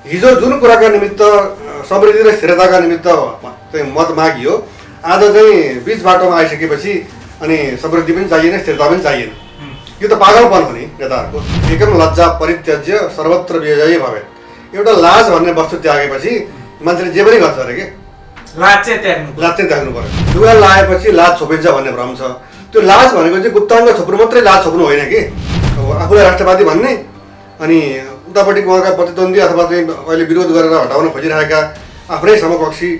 हिजो जुन कुराका निमित्त समृद्धि र स्थिरताका निमित्त चाहिँ मत मागियो, आज चाहिँ बिच बाटोमा आइसकेपछि अनि समृद्धि पनि चाहिएन, स्थिरता पनि चाहिएन। यो त पागलपन हो नि नेताहरूको। एकम लज्जा परित्यज्य सर्वत्र विजयी भवे। एउटा लाज भन्ने वस्तु त्यागेपछि मान्छेले जे पनि गर्छ अरे के। लाज चाहिँ त्याग्नु पर्यो। लुगा लाएपछि लाज छोपिन्छ भन्ने भ्रम छ। त्यो लाज भनेको चाहिँ गुप्ताङ्ग छोप्नु मात्रै लाज छोप्नु होइन कि। अब आफूलाई राष्ट्रवादी भन्ने अनि उतापट्टि उहाँका प्रतिद्वन्दी अथवा चाहिँ अहिले विरोध गरेर हटाउन खोजिरहेका आफ्नै समकक्षी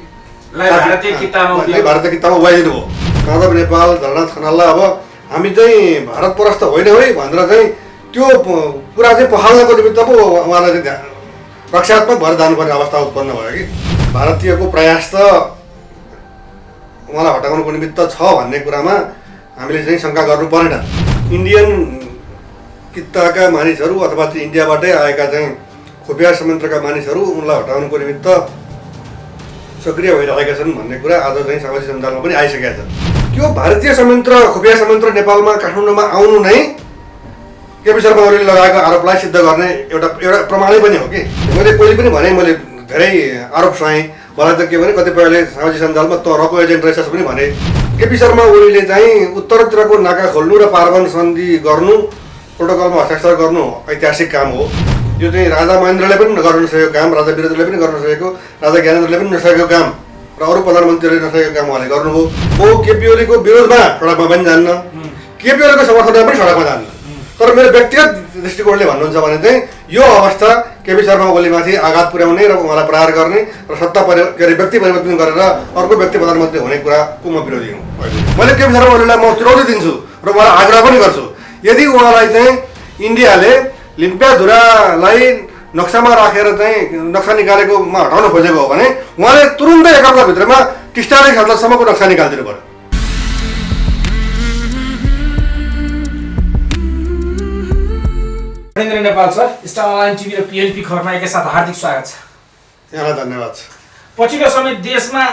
भारतीय किताबमा उभाइदिनु भयो। माधव नेपाल, धरनाथ खनाललाई अब हामी चाहिँ भारत परस्त होइन है भनेर चाहिँ त्यो कुरा चाहिँ पखाल्नको निमित्त पो उहाँलाई चाहिँ रक्षात्मक भएर जानुपर्ने अवस्था उत्पन्न भयो कि। भारतीयको प्रयास त उहाँलाई हटाउनुको निमित्त छ भन्ने कुरामा हामीले चाहिँ शङ्का गर्नु परेन। इन्डियन कित्ताका मानिसहरू अथवा चाहिँ इन्डियाबाटै आएका चाहिँ खुफिया संयन्त्रका मानिसहरू उनलाई हटाउनुको निमित्त सक्रिय भइरहेका छन् भन्ने कुरा आज चाहिँ सामाजिक सञ्जालमा पनि आइसकेका छ। त्यो भारतीय संयन्त्र, खुफिया संयन्त्र नेपालमा काठमाडौँमा आउनु नै केपी शर्मा ओलीले लगाएको आरोपलाई सिद्ध गर्ने एउटा प्रमाणै पनि हो कि। मैले पहिले पनि भने, मैले धेरै आरोप सुहाएँ। मलाई त के भने कतिपयले सामाजिक सञ्जालमा त रको एजेन्ट रहेछस् पनि भने। केपी शर्मा ओलीले चाहिँ उत्तरतिरको नाका खोल्नु र पार्वन सन्धि गर्नु, प्रोटोकलमा हस्ताक्षर गर्नु ऐतिहासिक काम हो। यो चाहिँ राजा महेन्द्रले पनि गर्न नसकेको काम, राजा वीरेन्द्रले पनि गर्न नसकेको, राजा ज्ञानेन्द्रले पनि नसकेको काम र अरू प्रधानमन्त्रीहरूले नसकेको काम उहाँले गर्नुभयो। म केपी ओलीको विरोधमा सडकमा पनि जान्न, केपी ओलीको समर्थनमा पनि सडकमा जान्न। तर मेरो व्यक्तिगत दृष्टिकोणले भन्नुहुन्छ भने चाहिँ यो अवस्था केपी शर्मा ओलीमाथि आघात पुर्याउने र उहाँलाई प्रहार गर्ने र सत्ता व्यक्ति परिवर्तन गरेर अर्को व्यक्ति प्रधानमन्त्री हुने कुराको म विरोधी हुँ। मैले केपी शर्मा ओलीलाई म चुनौती दिन्छु र उहाँलाई आग्रह पनि गर्छु, यदि उहाँलाई चाहिँ इन्डियाले लिम्पियाधुरालाई नक्सामा राखेर चाहिँ नक्सा निकालेकोमा हटाउन खोजेको हो भने उहाँले तुरुन्तै एक हप्ताभित्रमा टिस्टाले संसदसम्मको नक्सा निकालिदिनु पर्यो। Narendra Nepal sir, star online TV र पिएनपी खबरमा एकैसाथ हार्दिक स्वागत छ। यहाँलाई धन्यवाद छ। पछिल्लो समय देशमा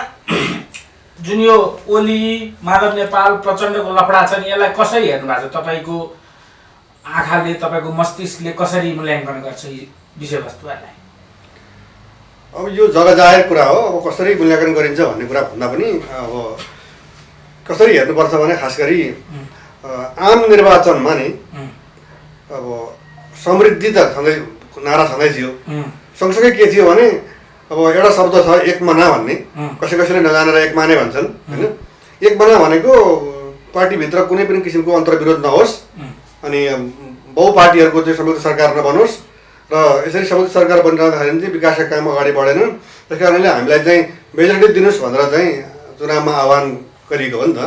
जुन यो ओली, माधव नेपाल, प्रचण्डको लफडा छ नि, यसलाई कसरी हेर्नु भएको छ? तपाईँको आँखाले, तपाईँको मस्तिष्कले कसरी मूल्याङ्कन गर्छ यी विषयवस्तुहरूलाई? अब यो जगजाहेर कुरा हो। अब कसरी मूल्याङ्कन गरिन्छ भन्ने कुरा भन्दा पनि अब कसरी हेर्नुपर्छ भने खास गरी आम निर्वाचनमा नि अब समृद्धि त छँदै नारा छँदै थियो। सँगसँगै के थियो भने अब एउटा शब्द छ एक मना भन्ने, कसैले नजानेर एक माने भन्छन् होइन। एक मना भनेको पार्टीभित्र कुनै पनि किसिमको अन्तर्विरोध नहोस् अनि बहुपार्टीहरूको चाहिँ संयुक्त सरकार नबनोस् र यसरी संयुक्त सरकार बनिरहँदाखेरि चाहिँ विकासका काम अगाडि बढेनन्। त्यस कारणले हामीलाई चाहिँ मेजोरिटी दिनुहोस् भनेर चाहिँ चुनावमा आह्वान गरिएको हो नि त,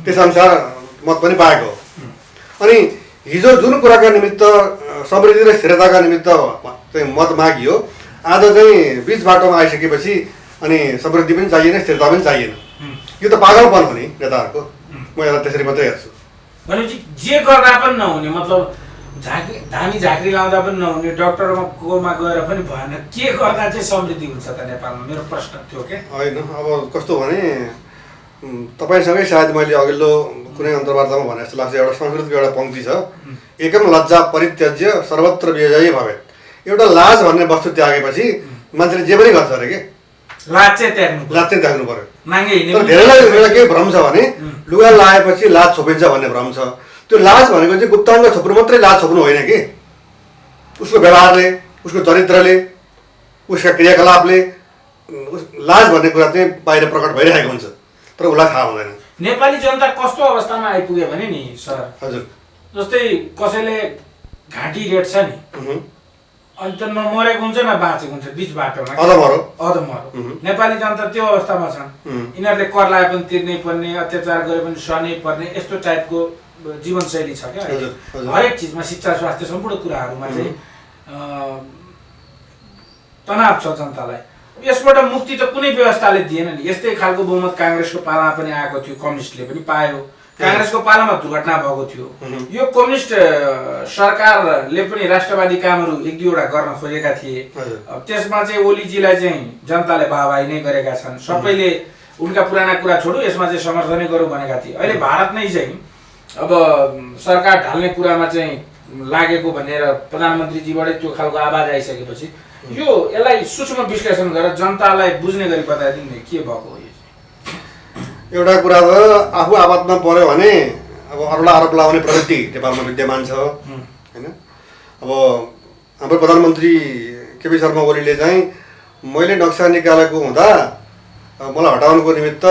त्यसअनुसार मत पनि पाएको हो। अनि हिजो जुन कुराका निमित्त समृद्धि र स्थिरताका निमित्त चाहिँ मत मागियो, आज चाहिँ बिच बाटोमा आइसकेपछि अनि समृद्धि पनि चाहिएन, स्थिरता पनि चाहिएन। यो त पागलपन हो नि नेताहरूको। म यसलाई त्यसरी मात्रै हेर्छु। भनेपछि जे गर्दा पनि नहुने, मतलब धामी झाँक्री लाउँदा पनि नहुने, डक्टरकोमा गएर पनि भएन, के गर्दा चाहिँ समृद्धि हुन्छ त नेपालमा? मेरो प्रश्न थियो के। होइन, अब कस्तो भने तपाईँसँगै सायद मैले अघिल्लो कुनै अन्तर्वार्तामा भने जस्तो लाग्छ, एउटा संस्कृतको एउटा पङ्क्ति छ, एकम लज्जा परित्यज्य सर्वत्र विजयी भवे। एउटा लाज भन्ने वस्तु त्यागेपछि मान्छेले जे पनि गर्छ अरे के। लाज चाहिँ त्याग्नु पर्यो। तर धेरैलाई के भ्रम छ भने लुगा लाएपछि लाज छोपिन्छ भन्ने भ्रम छ। त्यो लाज भनेको चाहिँ गुप्ताङ्ग छोप्नु मात्रै लाज छोप्नु होइन कि। उसको व्यवहारले, उसको चरित्रले, उसका क्रियाकलापले लाज भन्ने कुरा चाहिँ बाहिर प्रकट भइरहेको हुन्छ, तर उसलाई थाहा हुँदैन। नेपाली जनता कस्तो अवस्थामा आइपुग्यो भने नि सर, हजुर, जस्तै कसैले घाँटी रेट्छ नि, अनि त नमरेको हुन्छ न बाँचेको हुन्छ, बिच बाटोमा अधमरो। नेपाली जनता त्यो अवस्थामा छन्। यिनीहरूले कर लाए पनि तिर्नै पर्ने, अत्याचार गरे पनि सहनै पर्ने, यस्तो टाइपको जीवनशैली छ क्या। हरेक चिजमा, शिक्षा, स्वास्थ्य, सम्पूर्ण कुराहरूमा चाहिँ तनाव छ जनतालाई। यसबाट मुक्ति त कुनै व्यवस्थाले दिएन नि। यस्तै खालको बहुमत काङ्ग्रेसको पालामा पनि आएको थियो, कम्युनिस्टले पनि पायो। काङ्ग्रेसको पालामा दुर्घटना भएको थियो। यो कम्युनिस्ट सरकारले पनि राष्ट्रवादी कामहरू एक दुईवटा गर्न खोजेका थिए। त्यसमा चाहिँ ओलीजीलाई चाहिँ जनताले वाहवाही नै गरेका छन्। सबैले उनका पुराना कुरा छोडु, यसमा चाहिँ समर्थनै गरौँ भनेका थिए। अहिले भारत नै चाहिँ अब सरकार ढाल्ने कुरामा चाहिँ लागेको भनेर प्रधानमन्त्रीजीबाटै त्यो खालको आवाज आइसकेपछि यो यसलाई सूक्ष्म विश्लेषण गरेर जनतालाई बुझ्ने गरी बताइदिनु नि के भएको हो यो चाहिँ। एउटा कुरा त आफू आपातमा पर्यो भने अब अरूलाई आरोप लगाउने प्रवृत्ति नेपालमा विद्यमान छ होइन। अब हाम्रो प्रधानमन्त्री केपी शर्मा ओलीले चाहिँ मैले नक्सा निकालेको हुँदा मलाई हटाउनुको निमित्त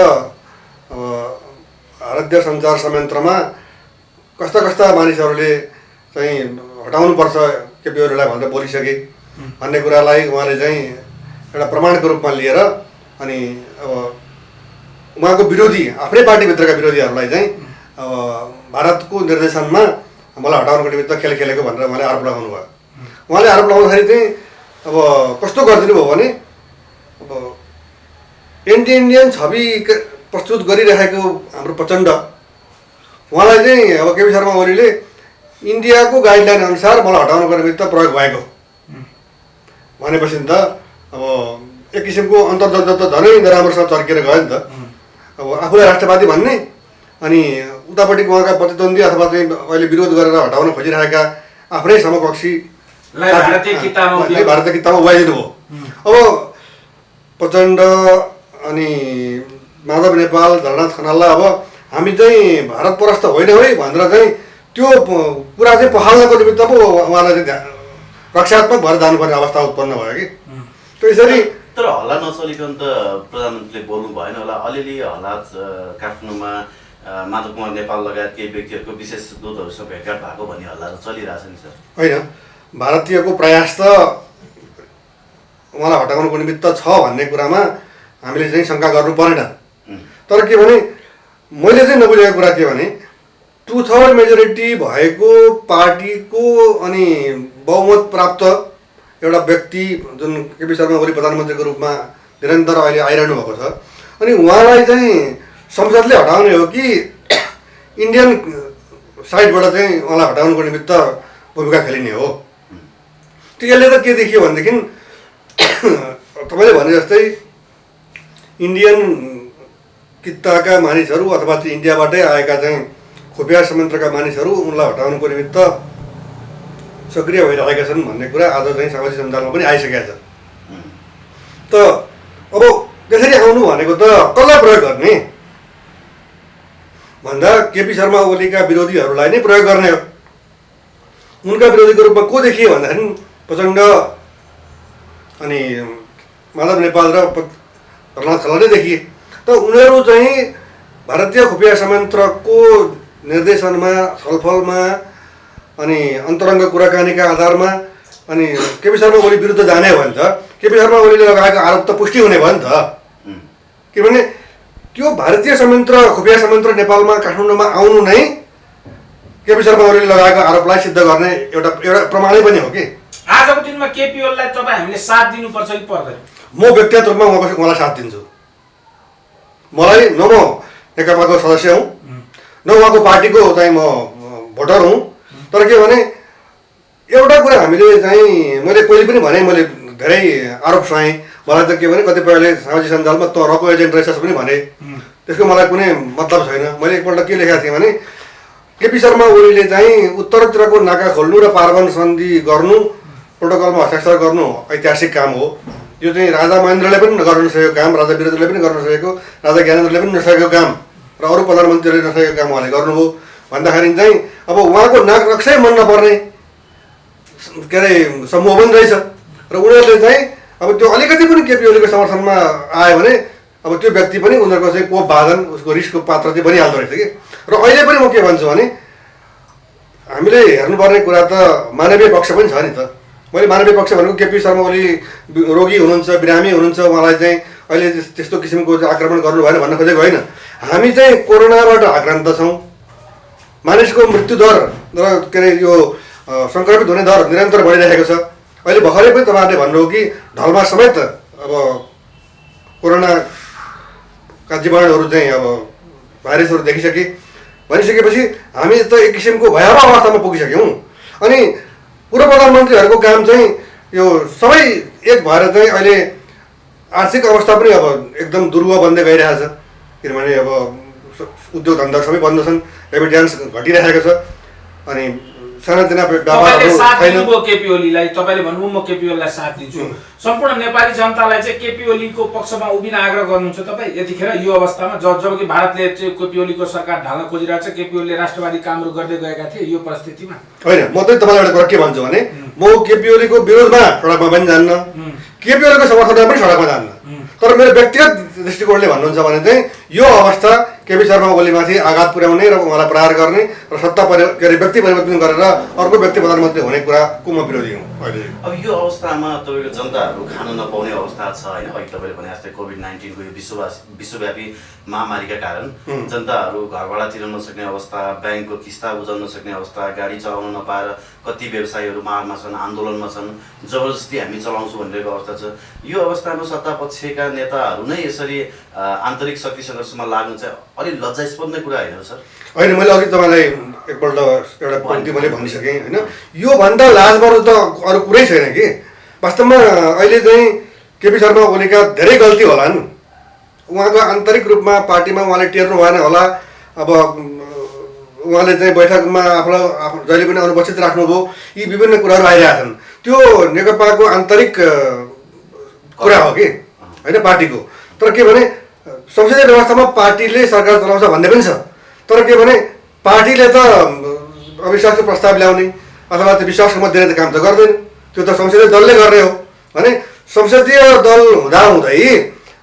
भारतीय सञ्चार संयन्त्रमा कस्ता कस्ता मानिसहरूले चाहिँ हटाउनुपर्छ केपी ओलीलाई भनेर बोलिसके भन्ने कुरालाई उहाँले चाहिँ एउटा प्रमाणको रूपमा लिएर अनि अब उहाँको विरोधी आफ्नै पार्टीभित्रका विरोधीहरूलाई चाहिँ अब भारतको निर्देशनमा मलाई हटाउनुको निमित्त खेल खेलेको भनेर उहाँले आरोप लगाउनु भयो। उहाँले आरोप लगाउँदाखेरि चाहिँ अब कस्तो गरिदिनु भयो भने अब एन्टी इन्डियन छवि प्रस्तुत गरिरहेको हाम्रो प्रचण्ड उहाँलाई चाहिँ अब केपी शर्मा ओलीले इन्डियाको गाइडलाइन अनुसार मलाई हटाउनुको निमित्त प्रयोग भएको भनेपछि त अब एक किसिमको अन्तर्द्वन्द त झनै नराम्रोसँग चर्केर गयो नि त। अब आफूलाई राष्ट्रवादी भन्ने अनि उतापट्टि उहाँका प्रतिद्वन्दी अथवा चाहिँ अहिले विरोध गरेर हटाउन खोजिरहेका आफ्नै समकक्षीलाई भारतीय किताबमा उभाइदिनु भयो। अब प्रचण्ड अनि माधव नेपाल झलनाथ खनाललाई अब हामी चाहिँ भारत परस्त होइन है भनेर चाहिँ त्यो कुरा चाहिँ पखाल्नको निमित्त पो उहाँलाई चाहिँ रक्षात्मक भएर जानुपर्ने अवस्था उत्पन्न भयो कि त्यसरी। तर हल्ला नचलिकन त प्रधानमन्त्रीले बोल्नु भएन होला। अलिअलि हल्ला काठमाडौँमा माधव कुमार नेपाल लगायत केही व्यक्तिहरूको विशेष दूतहरूसँग भेटघाट भएको भन्ने हल्ला त चलिरहेछ नि सर। होइन, भारतीयको प्रयास त उहाँलाई हटाउनुको निमित्त छ भन्ने कुरामा हामीले चाहिँ शङ्का गर्नु परेन। तर के भने मैले चाहिँ नबुझेको कुरा के भने 2/3 मेजोरिटी भएको पार्टीको अनि बहुमत प्राप्त एउटा व्यक्ति जुन केपी शर्मा ओली प्रधानमन्त्रीको रूपमा निरन्तर अहिले आइरहनु भएको छ अनि उहाँलाई चाहिँ संसदले हटाउने हो कि इन्डियन साइडबाट चाहिँ उहाँलाई हटाउनुको निमित्त भूमिका खेलिने हो। त्यसले त के देखियो भनेदेखि तपाईँले भने जस्तै इन्डियन कित्ताका मानिसहरू अथवा चाहिँ इन्डियाबाटै आएका चाहिँ खुफिया संयन्त्रका मानिसहरू उनलाई हटाउनुको निमित्त सक्रिय भइरहेका छन् भन्ने कुरा आज चाहिँ सामाजिक सञ्जालमा पनि आइसकेको छ। त अब त्यसरी आउनु भनेको त कसलाई प्रयोग गर्ने भन्दा केपी शर्मा ओलीका विरोधीहरूलाई नै प्रयोग गर्ने हो। उनका विरोधीको रूपमा को देखिए भन्दाखेरि प्रचण्ड अनि माधव नेपाल र झलनाथ खनाल नै देखिए। त उनीहरू चाहिँ भारतीय खुफिया संयन्त्रको निर्देशनमा छलफलमा अनि अन्तरङ्ग कुराकानीका आधारमा अनि केपी शर्मा ओली विरुद्ध जाने हो भने त केपी शर्मा ओलीले लगाएको आरोप त पुष्टि हुने भयो नि त। किनभने त्यो भारतीय संयन्त्र खुफिया संयन्त्र नेपालमा काठमाडौँमा आउनु नै केपी शर्मा ओलीले लगाएको आरोपलाई सिद्ध गर्ने एउटा प्रमाणै पनि हो कि। आजको दिनमा केपी ओलीलाई तपाईँ हामीले साथ दिनुपर्छ कि पर्दैन? म व्यक्तिगत रूपमा उहाँलाई साथ दिन्छु। मलाई न म नेकपाको सदस्य हुँ न उहाँको पार्टीको चाहिँ म भोटर हुँ। तर के भने एउटा कुरा हामीले चाहिँ मैले पहिले पनि भने मैले धेरै आरोप सुनाएँ। मलाई त के भने कतिपयले सामाजिक सञ्जालमा त रको एजेन्ट रहेछस् पनि भने त्यसको मलाई कुनै मतलब छैन। मैले एकपल्ट के लेखेको थिएँ भने केपी शर्मा ओलीले चाहिँ उत्तरतिरको नाका खोल्नु र पार्वन सन्धि गर्नु प्रोटोकलमा हस्ताक्षर गर्नु ऐतिहासिक काम हो। यो चाहिँ राजा महेन्द्रले पनि गर्न नसकेको काम, राजा वीरेन्द्रले पनि गर्न नसकेको, राजा ज्ञानेन्द्रले पनि नसकेको काम र अरू प्रधानमन्त्रीहरूले नसकेको काम उहाँले गर्नुभयो भन्दाखेरि चाहिँ अब उहाँको नाक नक्सै मन नपर्ने के अरे समूह पनि रहेछ र उनीहरूले चाहिँ अब त्यो अलिकति पनि केपी ओलीको समर्थनमा आयो भने अब त्यो व्यक्ति पनि उनीहरूको चाहिँ कोप बाधन उसको रिसको पात्र चाहिँ बनिहाल्दो रहेछ कि। र अहिले पनि म के भन्छु भने हामीले हेर्नुपर्ने कुरा त मानवीय पक्ष पनि छ नि त। मैले मानवीय पक्ष भनेको केपी शर्मा ओली रोगी हुनुहुन्छ, बिरामी हुनुहुन्छ, उहाँलाई चाहिँ अहिले त्यस्तो किसिमको आक्रमण गर्नु भएन भन्न खोजेको होइन। हामी चाहिँ कोरोनाबाट आक्रान्त छौँ। मानिसको मृत्यु दर र के अरे यो सङ्क्रमित हुने दर निरन्तर बढिरहेको छ। अहिले भर्खरै पनि तपाईँहरूले भन्नुभयो कि ढलमा समेत अब कोरोनाका जीवाणुहरू चाहिँ अब भाइरसहरू भनिसकेपछि हामी त एक किसिमको भयावह अवस्थामा पुगिसक्यौँ। अनि पूर्व प्रधानमन्त्रीहरूको काम चाहिँ यो सबै एक भएर चाहिँ अहिले आर्थिक अवस्था पनि अब एकदम दुर्व बन्दै गइरहेछ। किनभने अब उद्योग धन्दा सबै बन्द छन्, रेमिट्यान्स घटिरहेको छ अनि सानातिना तपाईँले व्यापारहरू साथ छैन। दिनुभयो केपी ओलीलाई, तपाईँले भन्नुभयो म केपी ओलीलाई साथ दिन्छु। सम्पूर्ण नेपाली जनतालाई चाहिँ केपी ओलीको पक्षमा उभिन आग्रह गर्नुहुन्छ तपाईँ यतिखेर यो अवस्थामा जबकि भारतले चाहिँ केपी ओलीको सरकार ढाल्न खोजिरहेको छ, केपी ओलीले राष्ट्रवादी कामहरू गर्दै गएका थिए, यो परिस्थितिमा होइन म चाहिँ तपाईँलाई एउटा कुरा के भन्छु भने म केपी ओलीको विरोधमा सडकमा पनि जान्न, केपी ओलीको समर्थनमा पनि सडकमा जान्न। तर मेरो व्यक्तिगत दृष्टिकोणले भन्नुहुन्छ भने चाहिँ यो अवस्था केपी शर्मा ओलीमाथि आघात पुर्याउने र उहाँलाई प्रहार गर्ने र सत्ता के अरे व्यक्ति परिवर्तन गरेर अर्को व्यक्ति प्रधानमन्त्री हुने कुराको म विरोधी हुँ अहिले। अब यो अवस्थामा तपाईँको जनताहरू खान नपाउने अवस्था छ होइन, अघि तपाईँले भने जस्तै कोभिड-19 को यो विश्वव्यापी महामारीका कारण जनताहरू घरबाट तिर्न नसक्ने अवस्था, ब्याङ्कको किस्ता बुझाउन नसक्ने अवस्था, गाडी चलाउन नपाएर कति व्यवसायीहरू मारमा छन्, आन्दोलनमा छन्, जबरजस्ती हामी चलाउँछौँ भनिरहेको अवस्था छ। यो अवस्थामा सत्ता पक्षका नेताहरू नै यसरी आन्तरिक शक्ति सङ्घर्षमा लाग्नु चाहिँ अलिक लज्जास्पद नै कुरा होइन सर? होइन, मैले अघि तपाईँलाई एकपल्ट एउटा पङ्क्ति मैले भनिसकेँ होइन, योभन्दा लाजमर्दो त अरू कुरै छैन कि। वास्तवमा अहिले चाहिँ केपी शर्मा ओलीका धेरै गल्ती होलान्, उहाँको आन्तरिक रूपमा पार्टीमा उहाँले टेर्नु भएन होला। अब उहाँले चाहिँ बैठकमा आफूलाई जहिले पनि अनुपस्थित राख्नुभयो, यी विभिन्न कुराहरू आइरहेका छन्। त्यो नेकपाको आन्तरिक कुरा हो कि होइन पार्टीको। तर के भने संसदीय व्यवस्थामा पार्टीले सरकार चलाउँछ भन्ने पनि छ, तर के भने पार्टीले त अविश्वासको प्रस्ताव ल्याउने अथवा त्यो विश्वासको मत दिने त काम त गर्दैन, त्यो त संसदीय दलले गर्ने हो भने संसदीय दल हुँदाहुँदै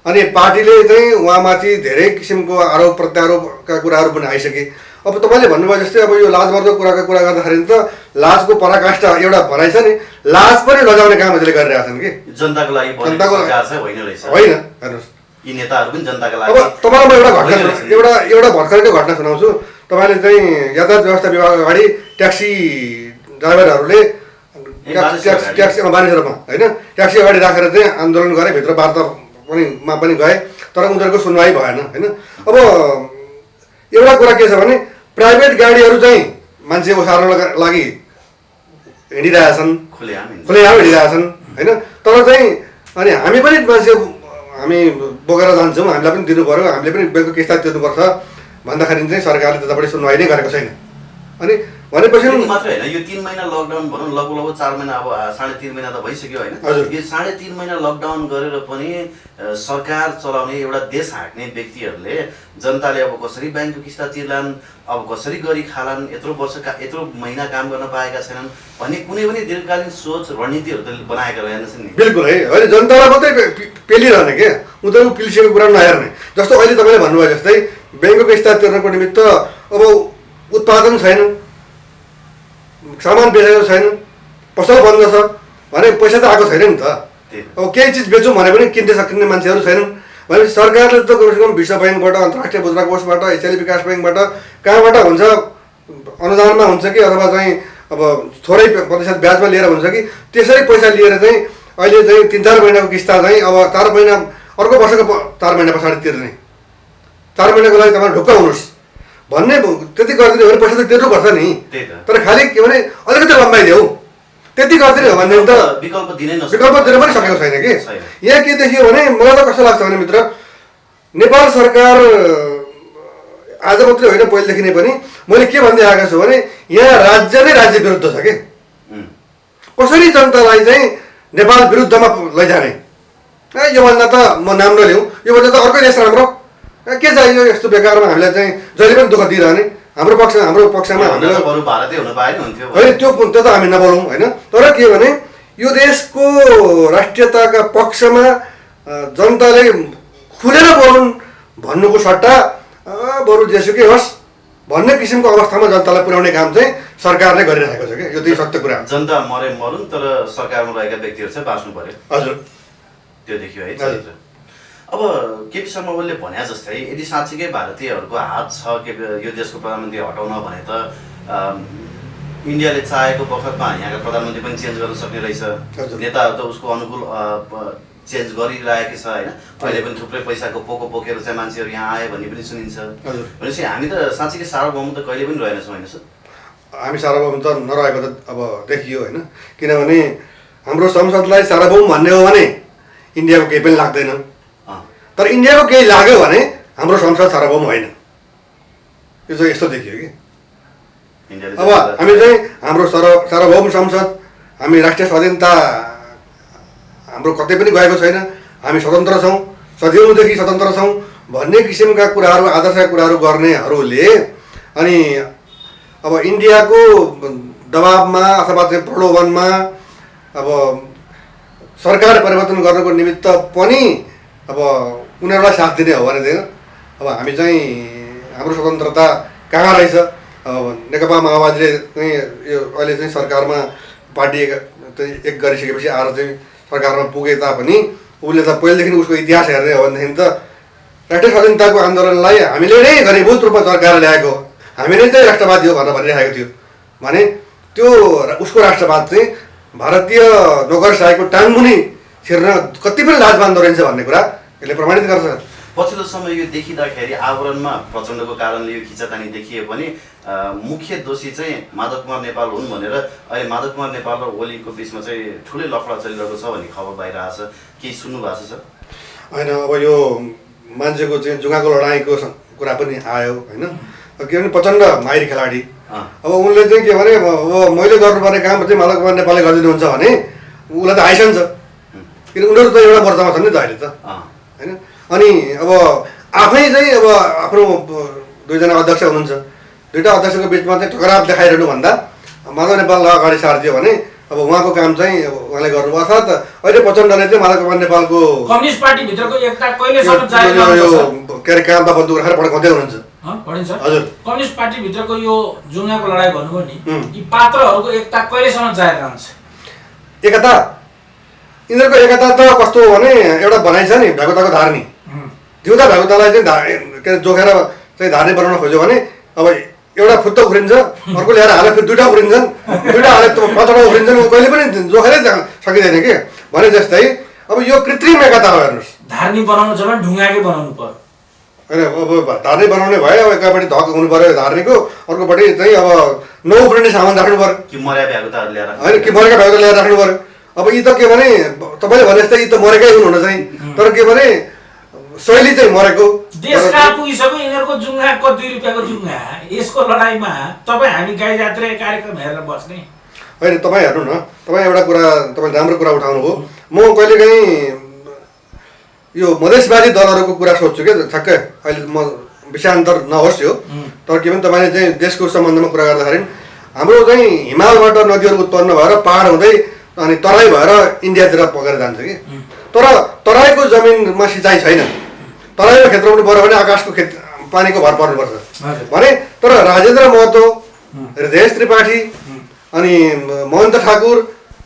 अनि पार्टीले चाहिँ उहाँमाथि धेरै किसिमको आरोप प्रत्यारोपका कुराहरू पनि आइसके। अब तपाईँले भन्नुभयो जस्तै अब यो लाजमर्दो कुराको कुरा गर्दाखेरि त लाजको पराकाष्ठा एउटा भनाइ छ नि, लाज पनि लजाउने काम यसले गरिरहेका छन् कि जनताको लागि होइन रहेछ होइन। हेर्नुहोस् यी नेताहरू पनि जनताको लागि। अब तपाईँलाई म एउटा भर्खरको घटना सुनाउँछु। तपाईँले चाहिँ यातायात व्यवस्था विभाग अगाडि ट्याक्सी ड्राइभरहरूले ट्याक्सी मानिसहरूमा होइन ट्याक्सी अगाडि राखेर चाहिँ आन्दोलन गरे, भित्र वार्ता पनि गए, तर उनीहरूको सुनवाई भएन होइन। अब एउटा कुरा के छ भने प्राइभेट गाडीहरू चाहिँ मान्छे ओसार्नको लागि हिँडिरहेछन्, खुलेआम हिँडिरहेछन् होइन। तर चाहिँ अनि हामी पनि मान्छे हामी बोकेर जान्छौँ, हामीलाई पनि दिनु पऱ्यो, हामीले पनि ब्याङ्कको किस्ता तिर्नुपर्छ भन्दाखेरि चाहिँ सरकारले त्यतापट्टि सुनवाई नै गरेको छैन। अनि भनेपछि मात्रै होइन, यो 3 महिना लकडाउन भनौँ, लगभग 4 महिना अब 3.5 महिना त भइसक्यो होइन। यो 3.5 महिना लकडाउन गरेर पनि सरकार चलाउने एउटा देश हाँक्ने व्यक्तिहरूले जनताले अब कसरी ब्याङ्कको किस्ता तिर्लान्, अब कसरी गरी खालान्, यत्रो महिना काम गर्न पाएका छैनन् भन्ने कुनै पनि दीर्घकालीन सोच रणनीतिहरू त बनाएका रहेनछन् नि। बिल्कुल है, होइन जनतालाई मात्रै पेलिरहने के, उनीहरू पिल्सिएको कुरा नहेर्ने। जस्तो अहिले तपाईँले भन्नुभयो जस्तै ब्याङ्कको किस्ता तिर्नको निमित्त अब उत्पादन छैन, सामान बेचेको छैन, पसल बन्द छ भने पैसा त आएको छैन नि त। अब केही चिज बेचौँ भने पनि किन्ने सकिने मान्छेहरू छैनन् भनेपछि सरकारले त कमसेकम विश्व ब्याङ्कबाट, अन्तर्राष्ट्रिय मुद्रा कोषबाट, एसियाली विकास ब्याङ्कबाट कहाँबाट हुन्छ, अनुदानमा हुन्छ कि अथवा चाहिँ अब थोरै प्रतिशत ब्याजमा लिएर हुन्छ कि त्यसरी पैसा लिएर चाहिँ अहिले चाहिँ 3-4 महिनाको किस्ता चाहिँ अब 4 महिना अर्को वर्षको 4 महिना पछाडि तिर्ने, 4 महिनाको लागि तपाईँ ढुक्क हुनुहोस् भन्ने त्यति गरिदिने हो भने पैसा त तिर्नुपर्छ नि। तर खालि के भने अलिकति लम्बाइदेऊ त्यति गरिदिने हो भने त विकल्प दिन पनि सकेको छैन कि। यहाँ के देखियो भने मलाई त कस्तो लाग्छ भने मित्र, नेपाल सरकार आज मात्रै होइन पहिलेदेखि नै पनि मैले के भन्दै आएको छु भने यहाँ राज्य नै राज्य विरुद्ध छ कि। कसरी जनतालाई चाहिँ नेपाल विरुद्धमा लैजाने, योभन्दा त म नाम नलिउँ, योभन्दा त अर्कै देश राम्रो, के चाहियो यस्तो बेकारमा हामीलाई चाहिँ जहिले पनि दुःख दिइरहने, हाम्रो पक्षमा हामीलाई होइन त्यो त हामी नबोलौँ होइन। तर के भने यो देशको राष्ट्रियताका पक्षमा जनताले खुलेर बोलुन् भन्नुको सट्टा बरु जेसुकै होस् भन्ने किसिमको अवस्थामा जनतालाई पुर्याउने काम चाहिँ सरकारले गरिरहेको छ कि, यो चाहिँ सत्य कुरा। जनता मरुन् तर सरकारमा रहेका व्यक्तिहरू चाहिँ बाँच्नु पर्यो। हजुर, त्यो देखियो है चरित्र। अब केपी शर्मा ओलीले भने जस्तै यदि साँच्चीकै भारतीयहरूको हात छ के यो देशको प्रधानमन्त्री हटाउन भने त इन्डियाले चाहेको बखतमा यहाँका प्रधानमन्त्री पनि चेन्ज गर्न सक्ने रहेछ, नेताहरू त उसको अनुकूल चेन्ज गरिरहेकै छ होइन। अहिले पनि थुप्रै पैसाको पोको बोकेर चाहिँ मान्छेहरू यहाँ आयो भन्ने पनि सुनिन्छ। भनेपछि हामी त साँच्चीकै सार्वभौम त कहिले पनि रहेनछौँ होइन सर? हामी सार्वभौम त नरहेको त अब देखियो होइन, किनभने हाम्रो संसदलाई सार्वभौम भन्ने हो भने इन्डियाको केही पनि लाग्दैन, तर इन्डियाको केही लाग्यो भने हाम्रो संसद सार्वभौम होइन। यो चाहिँ यस्तो देखियो कि इन्डियाले अब हामी चाहिँ हाम्रो सार्वभौम संसद, हामी राष्ट्रिय स्वाधीनता हाम्रो कतै पनि गएको छैन, हामी स्वतन्त्र छौँ, सदियौँदेखि स्वतन्त्र छौँ भन्ने किसिमका कुराहरू, आदर्शका कुराहरू गर्नेहरूले अनि अब इन्डियाको दबाबमा अथवा चाहिँ प्रलोभनमा अब सरकार परिवर्तन गर्नको निमित्त पनि अब उनीहरूलाई साथ दिने हो भने चाहिँ अब हामी चाहिँ हाम्रो स्वतन्त्रता कहाँ रहेछ। अब नेकपा माओवादीले चाहिँ यो अहिले चाहिँ सरकारमा पार्टी चाहिँ एक गरिसकेपछि आएर चाहिँ सरकारमा पुगे तापनि उसले त पहिलेदेखि उसको इतिहास हेर्ने हो भनेदेखि त राष्ट्रिय स्वाधीनताको आन्दोलनलाई हामीले नै घनीभूत रूपमा सरकारले ल्याएको, हामी नै चाहिँ राष्ट्रवादी हो भनेर भनिरहेको थियो भने त्यो उसको राष्ट्रवाद चाहिँ भारतीय नोकरशाहीको टाङमुनि छिर्न कति पनि लाज मान्दो रहेछ भन्ने कुरा यसले प्रमाणित गर्छ। पछिल्लो समय यो देखिँदाखेरि आवरणमा प्रचण्डको कारणले यो खिचातानी देखिए पनि मुख्य दोषी चाहिँ माधव कुमार नेपाल हुन् भनेर अहिले माधव कुमार नेपाल र ओलीको बिचमा चाहिँ ठुलै लफडा चलिरहेको छ भन्ने खबर बाहिर आएको छ, केही सुन्नु भएको छ? होइन, अब यो मान्छेको चाहिँ जुगाको लडाइँको कुरा पनि आयो होइन, किनभने प्रचण्ड माहिर खेलाडी, अब उनले चाहिँ के भने अब मैले गर्नुपर्ने काम चाहिँ माधव कुमार नेपालले गरिदिनुहुन्छ भने उसलाई त आइसन्छ, किन उनीहरू त एउटा मोर्चामा छन् नि त अहिले त होइन। अनि अब आफै चाहिँ अब आफ्नो दुईजना अध्यक्ष हुनुहुन्छ, दुईवटा अध्यक्षको बिचमा चाहिँ टकराव देखाइरहनु भन्दा माधव नेपाललाई अगाडि सारिदियो भने अब उहाँको काम चाहिँ उहाँले गर्नुभयो। अर्थात् अहिले प्रचण्डले चाहिँ माधव कुमार नेपालको कम्युनिस्ट पार्टीभित्रको एकता कहिलेसम्म जारी के अरे काममा बन्दुक राखेर पड्काउँदै हुनुहुन्छ। हजुर, कम्युनिस्ट पार्टीभित्रको यो जुङ्गाको लडाइँ भन्नुभयो नि, यी पात्रहरूको एकता कहिलेसम्म जारी रहन्छ? एकता यिनीहरूको एकता त कस्तो हो भने एउटा भनाइ छ नि भ्यागुताको धार्नी, जिउँदा भ्यागुतालाई चाहिँ के अरे जोखेर चाहिँ धार्नी बनाउन खोज्यो भने अब एउटा फुत्त उफ्रिन्छ, अर्को ल्याएर हाले फेरि दुईवटा उफ्रिन्छन्, दुईवटा हाले पाँचवटा उफ्रिन्छन्, कहिले पनि जोखेरै सकिँदैन कि भने जस्तै अब यो कृत्रिम एकता हो। हेर्नुहोस्, धार्नी बनाउनु छ भने ढुङ्गाकै बनाउनु पर्यो होइन, अब धार्नी बनाउने भयो, अब एकापट्टि धक हुनु पऱ्यो धार्नीको, अर्कोपट्टि चाहिँ अब नउफ्रिने सामान राख्नु पऱ्यो कि मरेका भ्यागुताहरू ल्याएर होइन, कि मरेका भ्यागुता ल्याएर राख्नु पऱ्यो। अब यी त के भने तपाईँले भने जस्तै यी त मरेकै हुनु चाहिँ, तर के भने शैली चाहिँ मरेको। देश कहाँ पुगिसक्यो यिनीहरूको जुङ्गाको 2 रुपियाँको जुङ्गा, यसको लडाइँमा तपाईँ हामी गाई जात्रा कार्यक्रम हेरेर बस्ने होइन। तपाईँ हेर्नु न, तपाईँ एउटा कुरा तपाईँ राम्रो कुरा उठाउनु हो। म कहिलेकाहीँ यो मधेसवादी दलहरूको कुरा सोध्छु क्या ठ्याक्कै, अहिले म विषयान्तर नहोस् यो, तर के भने तपाईँले चाहिँ देशको सम्बन्धमा कुरा गर्दाखेरि हाम्रो चाहिँ हिमालबाट नदीहरू उत्पन्न भएर पाहाड हुँदै अनि तराई भएर इन्डियातिर पगेर जान्छ कि, तर तराईको जमिनमा सिँचाइ छैन, तराईमा खेत रोप्नु पऱ्यो भने आकाशको पानीको भर पर्नुपर्छ भने, तर राजेन्द्र महतो, हृदयेश त्रिपाठी अनि महन्त ठाकुर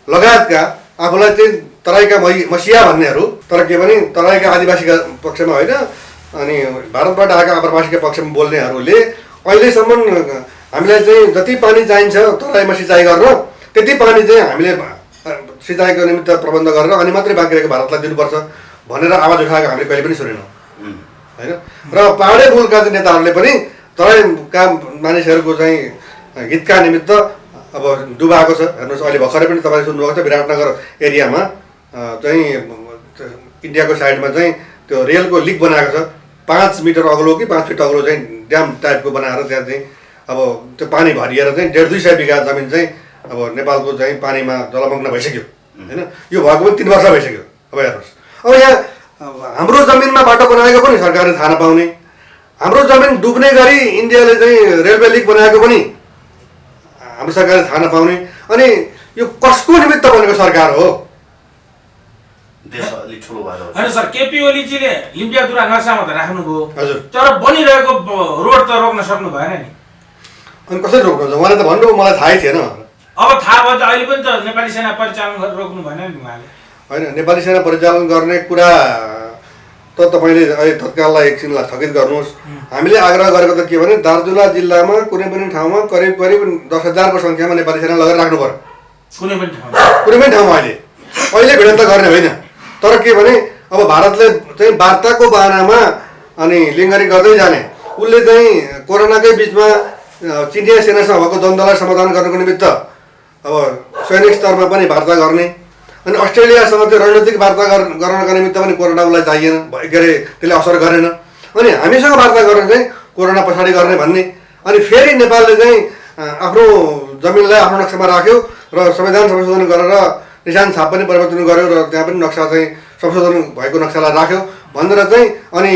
लगायतका आफूलाई चाहिँ तराईका मसिया भन्नेहरू, तर के भने तराईका आदिवासीका पक्षमा होइन अनि भारतबाट आएका आप्रवासीका पक्षमा बोल्नेहरूले अहिलेसम्म हामीलाई चाहिँ जति पानी चाहिन्छ तराईमा सिँचाइ गर्न त्यति पानी चाहिँ हामीले सिँचाइको निमित्त प्रबन्ध गरेर अनि मात्रै बाँकी रहेको भारतलाई दिनुपर्छ भनेर आवाज उठाएको हामीले कहिले पनि सुनेनौँ होइन। र पहाडे मुलका नेताहरूले पनि तराईका मानिसहरूको चाहिँ हितका निमित्त अब डुबाएको छ। हेर्नुहोस्, अहिले भर्खरै पनि तपाईँले सुन्नुभएको छ विराटनगर एरियामा चाहिँ इन्डियाको साइडमा चाहिँ त्यो रेलको लिक बनाएको छ, 5 मिटर अग्लो कि 5 फिट अग्लो चाहिँ ड्याम टाइपको बनाएर त्यहाँ चाहिँ अब त्यो पानी भरिएर चाहिँ 150-200 बिघा जमिन चाहिँ अब नेपालको चाहिँ पानीमा जलमग्न भइसक्यो होइन। यो भएको पनि 3 वर्ष भइसक्यो। अब हेर्नुहोस्, अब यहाँ हाम्रो जमिनमा बाटो बनाएको पनि सरकारले थाहा नपाउने, हाम्रो जमिन डुब्ने गरी इन्डियाले चाहिँ रेलवे लिक बनाएको पनि हाम्रो सरकारले थाहा नपाउने, अनि यो कसको निमित्त बनेको सरकार हो? होइन सर, केपी ओलीजीले लिम्पियादुरा नक्सामा त राख्नुभयो, हजुर, तर बनिरहेको रोड त रोक्न सक्नु भएन नि। अनि कसरी रोक्नुहुन्छ? उहाँले त भन्नुभयो मलाई थाहै थिएन। अब थाहा भयो त अहिले पनि त नेपाली सेना परिचालन गरेर रोक्नु भएन नि उहाँले। होइन, नेपाली सेना परिचालन गर्ने कुरा त तपाईँले अहिले तत्काललाई एकछिनलाई स्थगित गर्नुहोस्। हामीले आग्रह गरेको त के भने दार्चुला जिल्लामा कुनै पनि ठाउँमा करिब 10,000को सङ्ख्यामा नेपाली सेना लगेर राख्नु पर्यो, कुनै पनि ठाउँमा। अहिले भिडन्त गर्ने होइन, तर के भने अब भारतले चाहिँ वार्ताको बहानामा अनि लिङ्गरी गर्दै जाने, उसले चाहिँ कोरोनाकै बिचमा चिनिया सेनासँग भएको द्वन्द्वलाई समाधान गर्नको निमित्त अब सैनिक स्तरमा पनि वार्ता गर्ने, अनि अस्ट्रेलियासँग त्यो रणनीतिक वार्ता गर्नका निमित्त पनि कोरोना उसलाई चाहिएन, के अरे त्यसले असर गरेन, अनि हामीसँग वार्ता गरेर चाहिँ कोरोना पछाडि गर्ने भन्ने, अनि फेरि नेपालले चाहिँ आफ्नो जमिनलाई आफ्नो नक्सामा राख्यो र संविधान संशोधन गरेर निशान छाप पनि परिवर्तन गर्यो र त्यहाँ पनि नक्सा चाहिँ संशोधन भएको नक्सालाई राख्यो भनेर चाहिँ अनि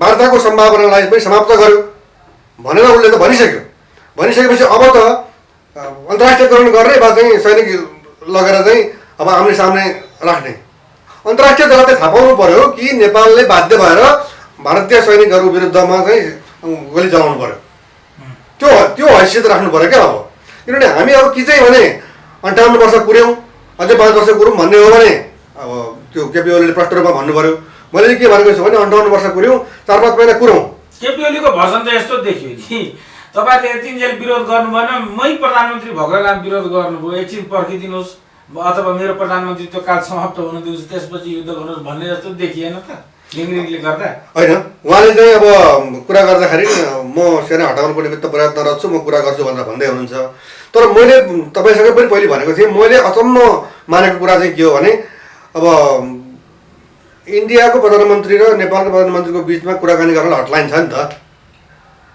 वार्ताको सम्भावनालाई पनि समाप्त गर्यो भनेर उसले त भनिसकेपछि अब त अन्तर्राष्ट्रियकरण गर्ने वा चाहिँ सैनिक लगेर चाहिँ अब आम्ने सामने राख्ने अन्तर्राष्ट्रिय जगतले थाहा पाउनु पर्यो कि नेपालले बाध्य भएर भारतीय सैनिकहरू विरुद्धमा चाहिँ गोली चलाउनु पर्यो त्यो हैसियत राख्नु पर्यो क्या अब किनभने हामी अब कि चाहिँ भने 58 वर्ष पुर्यौँ अझै 5 वर्ष कुरौँ भन्ने हो भने अब त्यो केपी ओलीले प्रष्ट रूपमा भन्नु पर्यो मैले के भनेको छु भने 58 वर्ष कुर्यौँ 4-5 महिना कुरौँ केपी ओलीको भजन त यस्तो देखियो नि तपाईँले यतिन्जेल विरोध गर्नु भएन मै प्रधानमन्त्री भएको बेला विरोध गर्नुभयो एकछिन पर्खिदिनुहोस् अथवा मेरो प्रधानमन्त्रीत्व काल समाप्त हुन दिनुहोस् त्यसपछि युद्ध गर्नुहोस् भन्ने जस्तो देखिएन त लिङलिङले गर्दा होइन उहाँले चाहिँ अब कुरा गर्दाखेरि म सेना हटाउनुको निमित्त प्रयत्नरत छु म कुरा गर्छु भनेर भन्दै हुनुहुन्छ तर मैले तपाईँसँग पनि पहिले भनेको थिएँ मैले अचम्म मानेको कुरा चाहिँ के हो भने अब इन्डियाको प्रधानमन्त्री र नेपालको प्रधानमन्त्रीको बिचमा कुराकानी गर्न हटलाइन छ नि त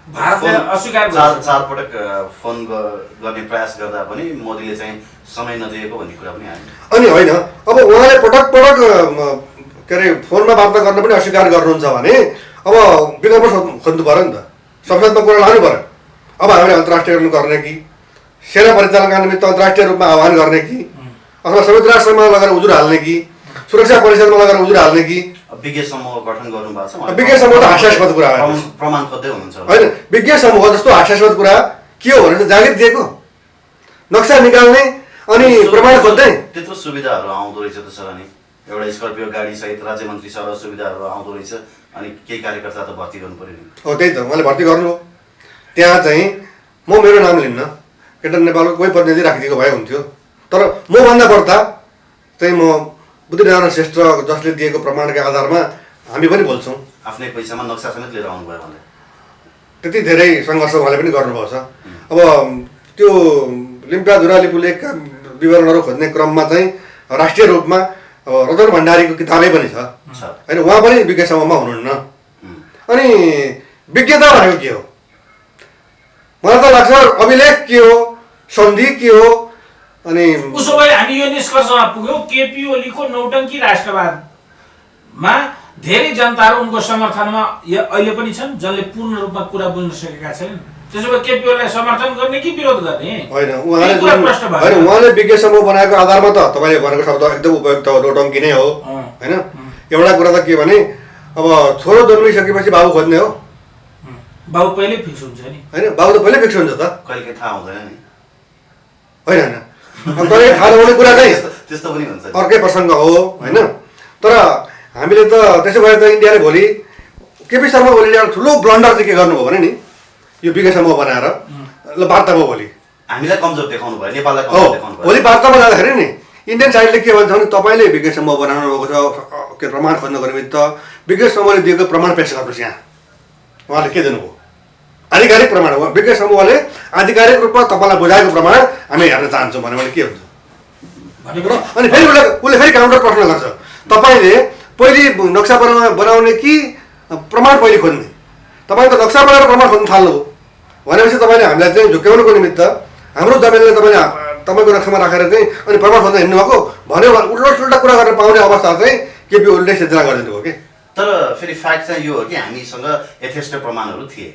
भारतले अस्वीकार चार पटक फोन गर्ने प्रयास गर्दा पनि मोदीले चाहिँ समय नदिएको भन्ने कुरा पनि आयो अनि होइन अब उहाँले पटक के अरे फोनमा वार्ता गर्न पनि अस्वीकार गर्नुहुन्छ भने अब विकल्प खोज्नु पऱ्यो नि त संसदमा कुरा लानु पऱ्यो अब हामीले अन्तर्राष्ट्रियकरण गर्ने कि सेना परिचालनका निमित्त अन्तर्राष्ट्रिय रूपमा आह्वान गर्ने कि अथवा संयुक्त राष्ट्रमा लगेर उजुर हाल्ने कि सुरक्षा परिषदमा लगेर उजुर हाल्ने कि विज्ञ समूह गठन गर्नुभएको छ विज्ञ समूह त हास्यास्पद कुरा हो प्रमाण खोज्दै हुनुहुन्छ होइन विज्ञ समूह जस्तो हास्यास्पद कुरा के हो भने त जागिर दिएको नक्सा निकाल्ने अनि प्रमाण खोज्दै त्यत्रो सुविधाहरू आउँदो रहेछ त सर अनि एउटा स्कर्पियो गाडी सहित राज्य मन्त्री सर सुविधाहरू आउँदो रहेछ अनि केही कार्यकर्ता त भर्ती गर्नु पर्यो नि हो त्यही त उहाँले भर्ती गर्नु त्यहाँ चाहिँ म मेरो नाम लिन्न केटा नेपालको कोही प्रतिनिधि राखिदिएको भए हुन्थ्यो तर मभन्दा बढ्ता चाहिँ म बुद्धिनारायण श्रेष्ठ जसले दिएको प्रमाणका आधारमा हामी पनि बोल्छौँ आफ्नै पैसामा नक्सा समेत लिएर आउनुभयो भने त्यति धेरै सङ्घर्ष उहाँले पनि गर्नुभएको छ अब त्यो लिम्पिया धुरा लिपु लेखका विवरणहरू खोज्ने क्रममा चाहिँ राष्ट्रिय रूपमा अब रतन भण्डारीको किताबै पनि छ होइन उहाँ पनि विज्ञ समूहमा हुनुहुन्न अनि विज्ञता भनेको के हो मलाई त लाग्छ अभिलेख के हो सन्धि के हो अनि उसो भए हामी यो निष्कर्षमा पुग्यौँ केपी ओलीको नौटङ्की राष्ट्रवादमा धेरै जनताहरू उनको समर्थनमा अहिले पनि छन् जसले पूर्ण रूपमा कुरा बुझ्न सकेका छैनन् त्यसो भए केपी ओलीलाई समर्थन गर्ने कि विरोध गर्ने होइन उहाँले विज्ञ समूह बनाएको आधारमा त तपाईँले भनेको शब्द एकदम उपयुक्त हो नौटङ्की नै हो होइन एउटा कुरा त के भने अब छोरो जन्मिसकेपछि बाबु खोज्ने हो बाबु पहिल्यै फिक्स हुन्छ नि होइन बाबु त पहिल्यै फिक्स हुन्छ त कहिले थाहा हुँदैन नि होइन कहिले थाहा नहुने कुरा चाहिँ त्यस्तो पनि हुन्छ अर्कै प्रसङ्ग हो होइन तर हामीले त त्यसो भए त इन्डियाले भोलि केपी शर्मा ओलीले एउटा ठुलो ब्लन्डर चाहिँ के गर्नुभयो भने नि यो विज्ञ समूह बनाएर ल वार्ता भयो भोलि हामीलाई कमजोर देखाउनु भयो नेपाललाई कमजोर देखाउनु भयो भोलि वार्तामा जाँदाखेरि नि इन्डियन साइडले के भन्छ भने तपाईँले विज्ञ समूह बनाउनु भएको छ के प्रमाण खोज्नको निमित्त विज्ञ समूहले दिएको प्रमाण पेश गर्नुहोस् यहाँ उहाँले के दिनुभयो आधिकारिक प्रमाण हो विज्ञ समूहले आधिकारिक रूपमा तपाईँलाई बुझाएको प्रमाण हामी हेर्न चाहन्छौँ भन्यो भने के हुन्छ अनि फेरि उसले फेरि काउन्टर प्रश्न गर्छ तपाईँले पहिले नक्सा बनाउने कि प्रमाण पहिले खोज्ने तपाईँ त नक्सा बनाएर प्रमाण खोज्नु थाल्नुभयो भनेपछि तपाईँले हामीलाई चाहिँ झुक्क्याउनुको निमित्त हाम्रो जमिनलाई तपाईँले तपाईँको नक्सामा राखेर चाहिँ अनि प्रमाण खोज्न हिँड्नुभएको भन्यो उल्टा कुरा गर्न पाउने अवस्था चाहिँ केपी ओलीले सिर्जना गरिदिनु भयो कि तर फेरि फ्याक्ट चाहिँ यो हो कि हामीसँग यथेष्ट प्रमाणहरू थिए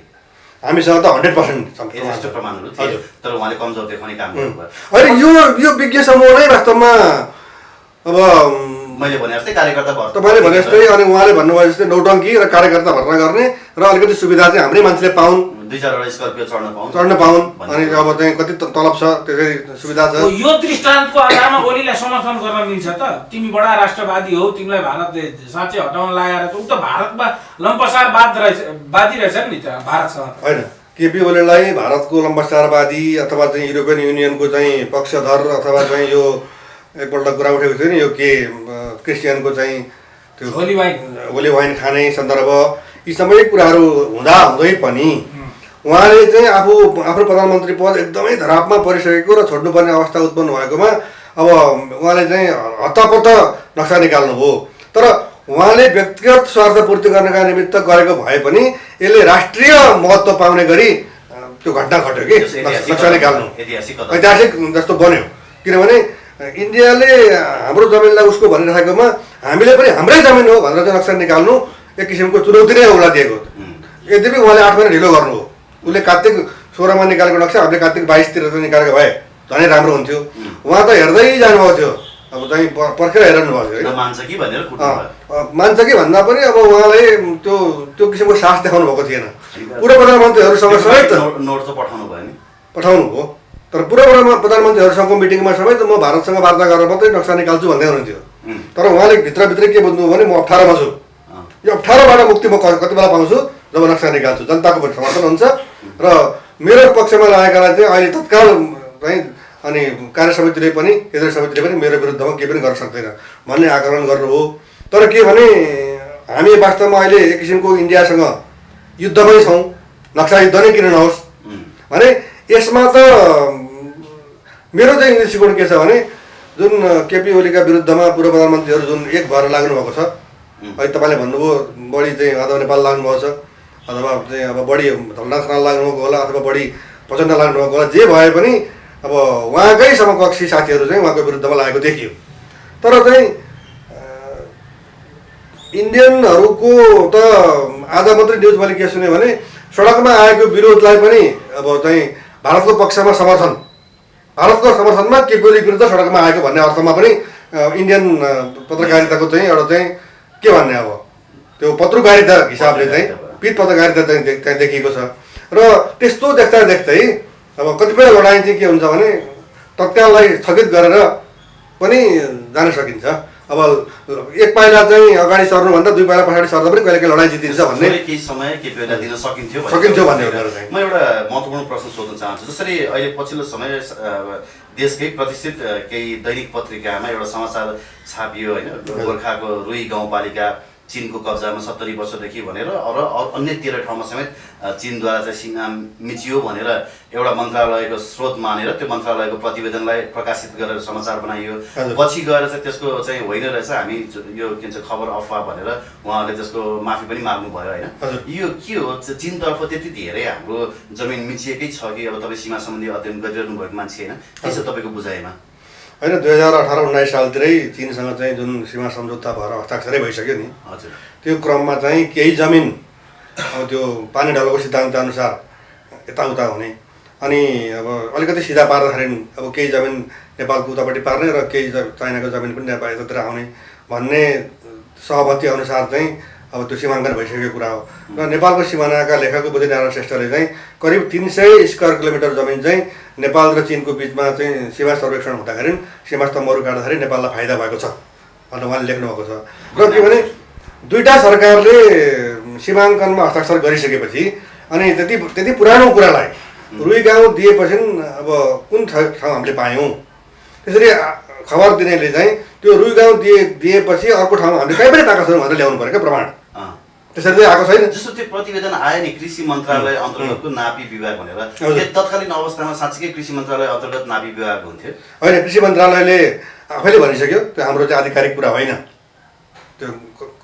हामीसँग त 100% यथेष्ट प्रमाणहरू थिए तर उहाँले कमजोर देखाउने काम गर्नुभयो होइन यो विज्ञ समूह नै वास्तवमा अब मैले भने जस्तै कार्यकर्ता भर्ना तपाईँले भने जस्तै अनि उहाँले भन्नुभयो जस्तै नौटङ्की र कार्यकर्ता भर्ना गर्ने र अलिकति सुविधा चाहिँ हाम्रै मान्छेले पाउन् 2-4 स्कर्पियो चढ्न पाउन् अनि अब चाहिँ कति तलब छ त्यसरी सुविधा छ यो दृष्टान्तको आधारमा ओलीलाई समर्थन गर्न मिल्छ त तिमी बडा राष्ट्रवादी हौ तिमीलाई भारतले साँच्चै हटाउन लागेर उ त भारतमा लम्पसारवादी रहेछ नि त भारतसँग होइन केपी ओलीलाई भारतको लम्पसारवादी अथवा चाहिँ युरोपियन युनियनको चाहिँ पक्षधर अथवा चाहिँ यो एकपल्ट कुरा उठेको थियो नि यो के क्रिस्चियनको चाहिँ त्यो होली वाइन खाने सन्दर्भ यी सबै कुराहरू हुँदै पनि उहाँले चाहिँ आफ्नो प्रधानमन्त्री पद एकदमै धरापमा परिसकेको र छोड्नुपर्ने अवस्था उत्पन्न भएकोमा अब उहाँले चाहिँ हत्तापत्त नक्सा निकाल्नुभयो तर उहाँले व्यक्तिगत स्वार्थ पूर्ति गर्नका निमित्त गरेको भए पनि यसले राष्ट्रिय महत्त्व पाउने गरी त्यो घटना घट्यो कि नक्सा निकाल्नु ऐतिहासिक जस्तो बन्यो। किनभने इन्डियाले हाम्रो जमिनलाई उसको भनिराखेकोमा हामीले पनि हाम्रै जमिन हो भनेर चाहिँ नक्सा निकाल्नु एक किसिमको चुनौती नै उसलाई दिएको। यद्यपि उहाँले 8 महिना ढिलो गर्नु हो। उसले कार्तिक 16मा निकालेको नक्सा हामीले कार्तिक 22-तिर निकालेको भए झनै राम्रो हुन्थ्यो। उहाँ त हेर्दै जानुभएको थियो, अब चाहिँ पर्खेर हेर्नु भएको थियो। मान्छ कि भन्दा पनि अब उहाँले त्यो किसिमको साहस देखाउनु भएको थिएन। पूर्व प्रधानमन्त्रीहरूसँग समेत पठाउनु हो, तर पूर्व प्रधानमन्त्रीहरूसँगको मिटिङमा समेत म भारतसँग वार्ता गरेर मात्रै नक्सा निकाल्छु भन्दै हुनुहुन्थ्यो। तर उहाँले भित्रभित्रै के बुझ्नु भने म 18मा छु, यो 18बाट मुक्ति म कति बेला पाउँछु जब नक्सा निकाल्छु। जनताको पनि समर्थन हुन्छ र मेरो पक्षमा लागेकालाई चाहिँ अहिले तत्काल चाहिँ अनि कार्य समितिले पनि केन्द्रीय समितिले पनि मेरो विरुद्धमा केही पनि गर्न सक्दैन भन्ने आकलन गर्नु हो। तर के भने हामी वास्तवमा अहिले एक किसिमको इन्डियासँग युद्धमै छौँ, नक्सा युद्ध नै किन नहोस् भने यसमा त मेरो चाहिँ दृष्टिकोण के छ भने जुन केपी ओलीका विरुद्धमा पूर्व प्रधानमन्त्रीहरू जुन एक भएर लाग्नु भएको छ, अहिले तपाईँले भन्नुभयो बढी चाहिँ अथवा नेपाल लाग्नुभएको छ अथवा चाहिँ अब बढी धनराज खनाल लाग्नुभएको होला अथवा बढी प्रचण्ड लाग्नुभएको होला, जे भए पनि अब उहाँकै समकक्षी साथीहरू चाहिँ उहाँको विरुद्धमा लागेको देखियो। तर चाहिँ इन्डियनको त आज मात्रै न्युज मैले के सुने भने सडकमा आएको विरोधलाई पनि अब चाहिँ भारतको पक्षमा समर्थन, भारतको समर्थनमा केपी ओली विरुद्ध सडकमा आएको भन्ने अर्थमा पनि इन्डियन पत्रकारिताको चाहिँ एउटा चाहिँ के भन्ने अब त्यो पत्रकारिता हिसाबले चाहिँ पित पत्रकारिता चाहिँ देखिएको छ। र त्यस्तो देख्दै अब कतिपय लडाइँ चाहिँ के हुन्छ भने तत्काललाई स्थगित गरेर पनि जान सकिन्छ। अब एक पाइला चाहिँ अगाडि सर्नुभन्दा 2 पाइला पछाडि सर्दा पनि कहिले लडाइँ जितिन्छ भन्ने केही समय केपी ओलीलाई दिन सकिन्थ्यो भन्ने। म एउटा महत्त्वपूर्ण प्रश्न सोध्न चाहन्छु। जसरी अहिले पछिल्लो समय देशकै प्रतिष्ठित केही दैनिक पत्रिकामा एउटा समाचार छापियो होइन, गोर्खाको रुई गाउँपालिका चीनको कब्जामा 70 वर्षदेखि भनेर र अन्य 13 ठाउँमा समेत चीनद्वारा चाहिँ सीमा मिचियो भनेर एउटा मन्त्रालयको स्रोत मानेर त्यो मन्त्रालयको प्रतिवेदनलाई प्रकाशित गरेर समाचार बनाइयो। पछि गएर चाहिँ त्यसको चाहिँ होइन रहेछ, हामी यो के भन्छ खबर अफवाह भनेर उहाँले त्यसको माफी पनि माग्नु भयो होइन। यो के हो, चीनतर्फ त्यति धेरै हाम्रो जमिन मिचिएकै छ कि अब तपाईँ सीमा सम्बन्धी अध्ययन गरिरहनु भएको मान्छे होइन, के छ तपाईँको बुझाइमा? होइन 2018-19 सालतिरै चीनसँग चाहिँ जुन सीमा सम्झौता भएर हस्ताक्षरै भइसक्यो नि, हजुर, त्यो क्रममा चाहिँ केही जमिन अब त्यो पानी ढलको सिद्धान्त अनुसार यताउता हुने अनि अब अलिकति सिधा पार्दाखेरि अब केही जमिन नेपालको उतापट्टि पार्ने र केही चाइनाको जमिन पनि नेपाल यतातिर आउने भन्ने सहमति अनुसार चाहिँ अब त्यो सीमाङ्कन भइसकेको कुरा हो। र नेपालको सिमानाका लेखक बुद्धिनारायण श्रेष्ठले चाहिँ करिब 300 स्क्वायर किलोमिटर जमिन चाहिँ नेपाल र चीनको बिचमा चाहिँ सीमा सर्वेक्षण हुँदाखेरि सीमा स्तम्भहरू काट्दाखेरि नेपाललाई फाइदा भएको छ भनेर उहाँले लेख्नुभएको छ। र के भने दुईटा सरकारले सीमाङ्कनमा हस्ताक्षर गरिसकेपछि अनि त्यति पुरानो कुरालाई रुई गाउँ दिएपछि अब कुन ठाउँ हामीले पायौँ, त्यसरी खबर दिनेले चाहिँ त्यो रुई गाउँ दिएपछि अर्को ठाउँमा हामीले कहीँ पनि पाएका छैनौँ भनेर ल्याउनु पऱ्यो क्या प्रमाण। त्यसरी चाहिँ आएको छैन। जस्तो त्यो प्रतिवेदन आयो नि कृषि मन्त्रालय अन्तर्गतको नापी विभाग भनेर, तत्कालीन अवस्थामा साँच्चीकै कृषि मन्त्रालय अन्तर्गत नापी विभाग हुन्थ्यो? होइन, कृषि मन्त्रालयले आफैले भनिसक्यो त्यो हाम्रो चाहिँ आधिकारिक कुरा होइन, त्यो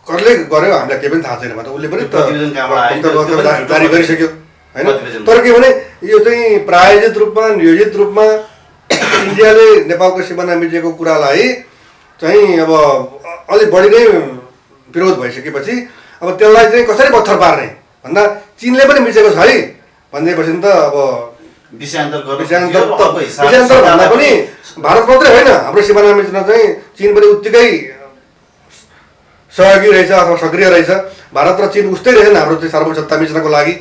कसले गर्यो हामीलाई केही पनि थाहा छैन भने उसले पनि जारी गरिसक्यो होइन। तर के भने यो चाहिँ प्रायोजित रूपमा नियोजित रूपमा इन्डियाले नेपालको सिमाना मिचेको कुरालाई चाहिँ अब अलिक बढी नै विरोध भइसकेपछि अब त्यसलाई चाहिँ कसरी पत्थर पार्ने भन्दा चीनले पनि मिचेको छ है भनेपछि त अब विषयान्तर भन्दा पनि भारत मात्रै होइन हाम्रो सिमाना मिच्न चाहिँ चीन पनि उत्तिकै सहयोगी रहेछ अथवा सक्रिय रहेछ। भारत र चीन उस्तै रहेछन् हाम्रो चाहिँ सार्वभौमसत्ता मिच्नको लागि।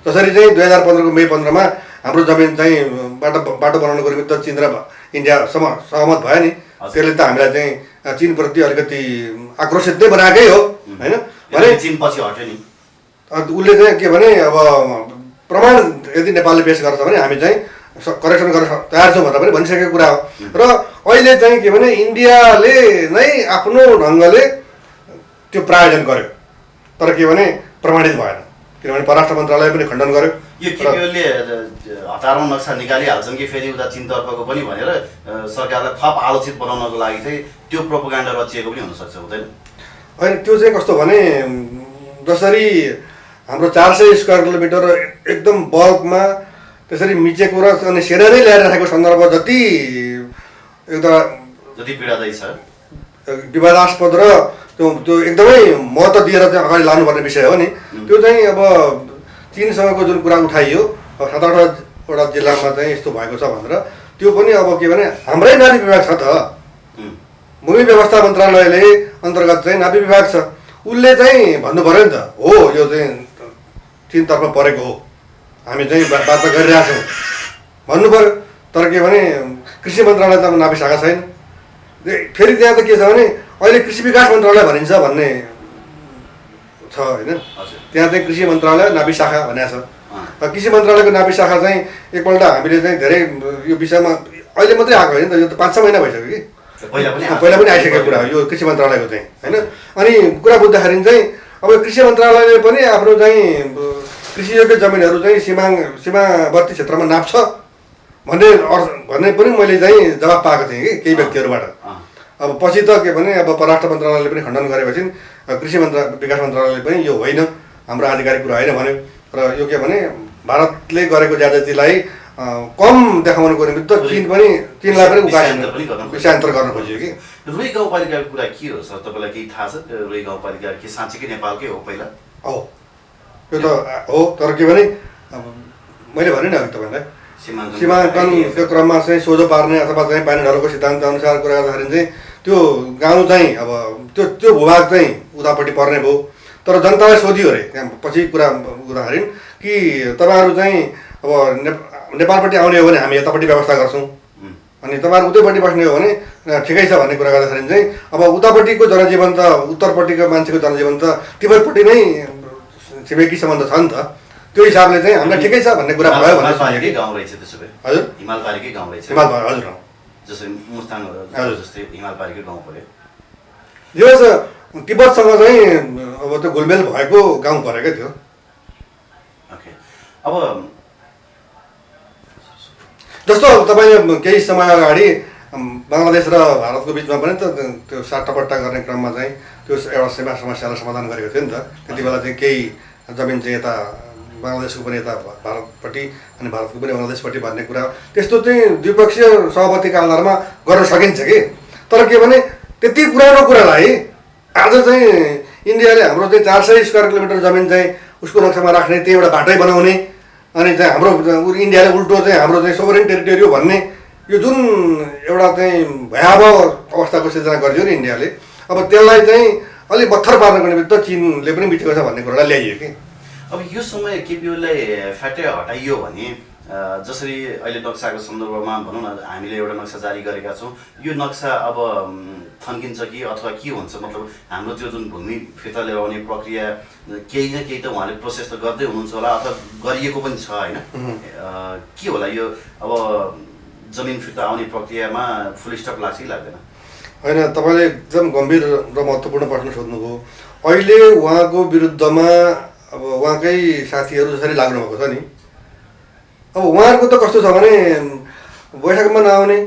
जसरी चाहिँ 2015को मे 15मा हाम्रो जमिन चाहिँ बाटो बनाउनको निमित्त चीन र इन्डिया सहमत भयो नि, त्यसले त हामीलाई चाहिँ चीनप्रति अलिकति आक्रोशित नै बनाएकै हो होइन। भने चीन पछि हट्यो नि, उसले चाहिँ के भने अब प्रमाण यदि नेपालले पेश गर्छ भने हामी चाहिँ करेक्सन गर्न तयार छौँ भनेर पनि भनिसकेको कुरा हो। र अहिले चाहिँ के भने इन्डियाले नै आफ्नो ढङ्गले त्यो प्रायोजन गर्यो, तर के भने प्रमाणित भएन, किनभने परराष्ट्र मन्त्रालय पनि खण्डन गर्यो। यो केपी ओलीले हतारमा नक्सा निकालिहाल्छन् कि फेरि उता चीनतर्फको पनि भनेर सरकारलाई थप आलोचित बनाउनको लागि चाहिँ त्यो प्रोपोगन्डा रचिएको पनि हुनसक्छ, हुँदैन? होइन, त्यो चाहिँ कस्तो भने जसरी हाम्रो 400 स्क्वायर किलोमिटर एकदम बल्कमा त्यसरी मिचेको र अनि सेना नै ल्याएर राखेको सन्दर्भ जति एउटा जति पीडादायी छ विवादास्पद र त्यो एकदमै महत्त्व दिएर चाहिँ अगाडि लानुपर्ने विषय हो नि। त्यो चाहिँ अब चीनसँगको जुन कुरा उठाइयो 7-8वटा जिल्लामा चाहिँ यस्तो भएको छ भनेर, त्यो पनि अब के भने हाम्रै नागरिक विभाग छ त, भूमि व्यवस्था मन्त्रालयले अन्तर्गत चाहिँ नापी विभाग छ, उसले चाहिँ भन्नु पऱ्यो नि त, हो यो चाहिँ चीनतर्फ परेको हो, हामी चाहिँ वार्ता गरिरहेछौँ भन्नु पऱ्यो। तर के भने कृषि मन्त्रालय त नापी शाखा छैन। फेरि त्यहाँ त के छ भने अहिले कृषि विकास मन्त्रालय भनिन्छ भन्ने छ होइन, त्यहाँ चाहिँ कृषि मन्त्रालय नापी शाखा भनेको छ। कृषि मन्त्रालयको नापी शाखा चाहिँ एकपल्ट हामीले चाहिँ धेरै यो विषयमा अहिले मात्रै आएको होइन त, यो त 5-6 महिना भइसक्यो कि, पहिला पनि आइसकेको कुरा हो यो कृषि मन्त्रालयको चाहिँ होइन। अनि कुरा बुझ्दाखेरि चाहिँ अब कृषि मन्त्रालयले पनि आफ्नो चाहिँ कृषियोग्य जमिनहरू चाहिँ सीमावर्ती क्षेत्रमा नाप्छ भन्ने पनि मैले चाहिँ जवाफ पाएको थिएँ कि केही व्यक्तिहरूबाट। अब पछि त के भने अब परराष्ट्र मन्त्रालयले पनि खण्डन गरेपछि कृषि विकास मन्त्रालयले पनि यो होइन, हाम्रो आधिकारिक कुरा होइन भन्यो। र यो के भने भारतले गरेको ज्यादतीलाई कम देखाउनुको निमित्त चीनलाई पनि विषयान्तर गर्न खोजियो कि। रुई गाउँपालिकाको कुरा के हो सर, तपाईँलाई केही थाहा छ? रुई गाउँपालिका के साँच्चीकै नेपालकै हो पहिला? हो, यो त हो, तर के भने मैले भने नि अघि तपाईँलाई सीमाङ्कनको क्रममा चाहिँ सोझो पार्ने अथवा चाहिँ पानी ढलोको सिद्धान्त अनुसार कुरा गर्दाखेरि चाहिँ त्यो गाउँ चाहिँ अब त्यो भूभाग चाहिँ उतापट्टि पर्ने भयो। तर जनतालाई सोधियो अरे त्यहाँ पछि कुरा गर्दाखेरि कि तपाईँहरू चाहिँ अब नेपालपट्टि आउने हो भने हामी यतापट्टि व्यवस्था गर्छौँ, अनि तपाईँहरू उतैपट्टि बस्ने हो भने ठिकै छ भन्ने कुरा गर्दाखेरि चाहिँ अब उतापट्टिको जनजीवन त उत्तरपट्टिको मान्छेको जनजीवन त तिमीहरूपट्टि नै छिमेकी सम्बन्ध छ नि त, त्यो हिसाबले चाहिँ हामीलाई ठिकै छ भन्ने कुरा भयो भने गाउँ रहेछ त्यसो भए। हजुर, हिमालपारिकै गाउँ रहेछ। हजुर, जस्तै मुस्ताङहरू जस्तै हिमालपारिकै गाउँ पऱ्यो। यो तिब्बतसँग चाहिँ अब त्यो घुलमेल भएको गाउँ परेको थियो। ओके, अब जस्तो तपाईँले केही समय अगाडि बङ्गलादेश र भारतको बिचमा पनि त त्यो साट्टापट्टा गर्ने क्रममा चाहिँ त्यो एउटा सीमा समस्यालाई समाधान गरेको थियो नि त। त्यति बेला चाहिँ केही जमिन चाहिँ यता बङ्गलादेशको पनि यता भारतपट्टि अनि भारतको पनि बङ्गलादेशपट्टि भन्ने कुरा, त्यस्तो चाहिँ द्विपक्षीय सहमतिका आधारमा गर्न सकिन्छ कि। तर के भने त्यति पुरानो कुरालाई आज चाहिँ इन्डियाले हाम्रो चाहिँ 400 स्क्वायर किलोमिटर जमिन चाहिँ उसको नक्सामा राख्ने, त्यही एउटा बाटै बनाउने, अनि चाहिँ हाम्रो इन्डियाले उल्टो चाहिँ हाम्रो चाहिँ सोभरेन टेरिटोरी हो भन्ने यो जुन एउटा चाहिँ भयावह अवस्थाको सिर्जना गरियो नि इन्डियाले, अब त्यसलाई चाहिँ अलिक बत्थर पार्नको निमित्त चीनले पनि बितेको छ भन्ने कुरालाई ल्याइयो कि। अब यो समय केपी ओलीलाई फ्याट्टै हटाइयो भने जसरी अहिले नक्साको सन्दर्भमा भनौँ न, हामीले एउटा नक्सा जारी गरेका छौँ, यो नक्सा अब थन्किन्छ कि अथवा के हुन्छ? मतलब हाम्रो त्यो जुन भूमि फिर्ता ल्याउने प्रक्रिया केही न केही त उहाँले प्रोसेस त गर्दै हुनुहुन्छ होला, अथवा गरिएको पनि छ होइन? के होला यो अब जमिन फिर्ता आउने प्रक्रियामा फुल स्टप लाग्छ कि लाग्दैन? होइन, तपाईँले एकदम गम्भीर र महत्त्वपूर्ण प्रश्न सोध्नुभयो। अहिले उहाँको विरुद्धमा अब उहाँकै साथीहरू जसरी लाग्नुभएको छ नि, अब उहाँहरूको त कस्तो छ भने बैठकमा नआउने,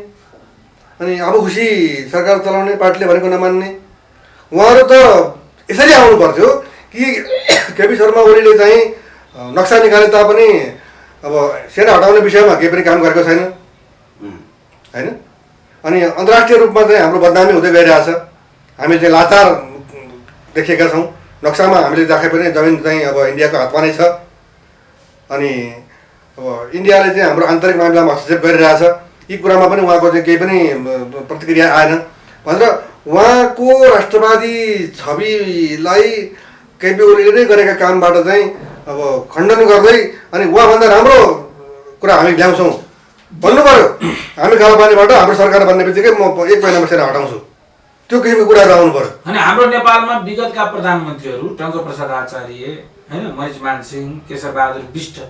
अनि अब खुसी सरकार चलाउने, पार्टीले भनेको नमान्ने। उहाँहरू त यसरी आउनु पर्थ्यो कि केपी शर्मा ओलीले चाहिँ नक्सा निकाले तापनि अब सेना हटाउने विषयमा केही पनि काम गरेको छैन होइन। अनि अन्तर्राष्ट्रिय रूपमा चाहिँ हाम्रो बदनामी हुँदै गइरहेछ, हामी चाहिँ लाचार देखेका छौँ। नक्सामा हामीले देखे पनि जमिन चाहिँ अब इन्डियाको हातमा नै छ, अनि अब इन्डियाले चाहिँ हाम्रो आन्तरिक मामिलामा हस्तक्षेप गरिरहेछ। यी कुरामा पनि उहाँको चाहिँ केही पनि प्रतिक्रिया आएन भनेर उहाँको राष्ट्रवादी छविलाई केपी ओलीले नै गरेका कामबाट चाहिँ अब खण्डन गर्दै अनि उहाँभन्दा राम्रो कुरा हामी ल्याउँछौँ भन्नु पऱ्यो। हामी कालापानीबाट हाम्रो सरकार बन्ने बित्तिकै म 1 महिना बसेर हटाउँछु, त्यो किसिमको कुराहरू आउनु पऱ्यो। अनि हाम्रो नेपालमा विगतका प्रधानमन्त्रीहरू टङ्कप्रसाद आचार्य होइन, मणिमान सिंह, केशर बहादुर बिष्ट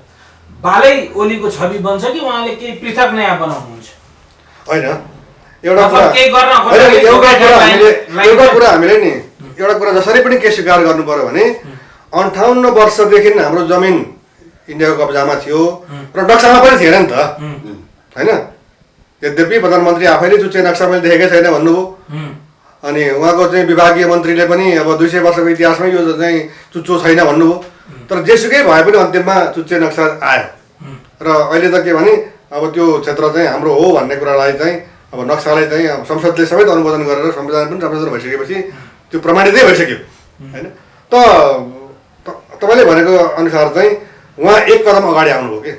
बालै ओलीको छवि बन्छ कि उहाँले केही पृथक नयाँ बनाउनुहुन्छ? होइन, एउटा कुरा हामीले नि एउटा कुरा जसरी पनि के स्वीकार गर्नु पर्यो भने 58 वर्षदेखि हाम्रो जमिन इन्डियाको कब्जामा थियो र नक्सामा पनि थिएन नि त होइन। यद्यपि प्रधानमन्त्री आफैले चुच्चे नक्सा मैले देखेकै छैन भन्नुभयो, अनि उहाँको चाहिँ विभागीय मन्त्रीले पनि अब 200 वर्षको इतिहासमै यो चाहिँ चुच्चो छैन भन्नुभयो। तर जेसुकै भए पनि अन्तिममा चुच्चे नक्सा आयो र अहिले त के भने अब त्यो क्षेत्र चाहिँ हाम्रो हो भन्ने कुरालाई चाहिँ अब नक्सालाई चाहिँ अब संसदले समेत अनुमोदन गरेर संविधान पनि संशोधन भइसकेपछि त्यो प्रमाणितै भइसक्यो होइन। तपाईँले भनेको अनुसार चाहिँ उहाँ एक कदम अगाडि आउनुभयो कि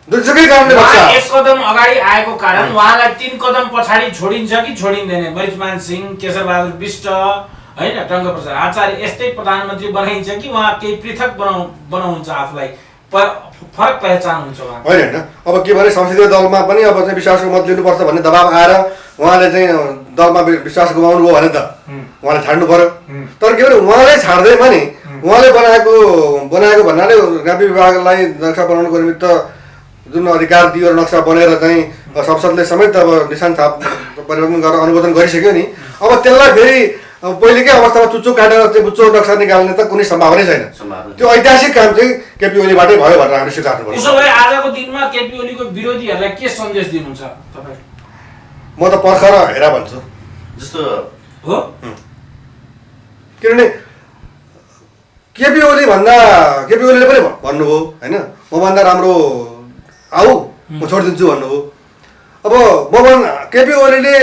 जुनसुकै कारणले नक्सा एक कदम अगाडि आएको कारण उहाँलाई 3 कदम पछाडि छोडिन्छ कि छोडिँदैन? मरिचमान सिंह, केशरबहादुर बिष्ट होइन, टङ्कप्रसाद आचार्य यस्तै प्रधानमन्त्री बनाइन्छ कि उहाँ केही पृथक बनाउनुहुन्छ आफूलाई, फरक पहिचान हुन्छ उहाँ? होइन अब के भने संसदीय दलमा पनि अब चाहिँ विश्वासको मत लिनुपर्छ भन्ने दबाब आएर उहाँले चाहिँ दलमा विश्वास गुमाउनु भयो भने त उहाँले छाड्नु पर्यो। तर के भने उहाँले छाड्दैमा नि उहाँले बनाएको भन्नाले गाविस विभागलाई नक्सा बनाउनुको निमित्त जुन अधिकार दियो र नक्सा बनेर चाहिँ संसदले समेत अब निशान छाप परिवर्तन गरेर अनुमोदन गरिसक्यो नि। अब त्यसलाई फेरि पहिलेकै अवस्थामा चुच्चो काटेर चाहिँ बुच्चो नक्सा निकाल्ने त कुनै सम्भावनै छैन। त्यो ऐतिहासिक काम चाहिँ केपी ओलीबाटै भयो भनेर हामीले स्वीकार गर्नुपर्छ। उसो भए आजको दिनमा केपी ओलीको विरोधीहरूलाई के सन्देश दिनुहुन्छ तपाईँ? म त पर्खर हेरा भन्छु जस्तो हो, किनभने केपी ओलीले पनि भन्नुभयो होइन, मभन्दा राम्रो आऊ म छोडिदिन्छु भन्नुभयो। अब केपी ओलीले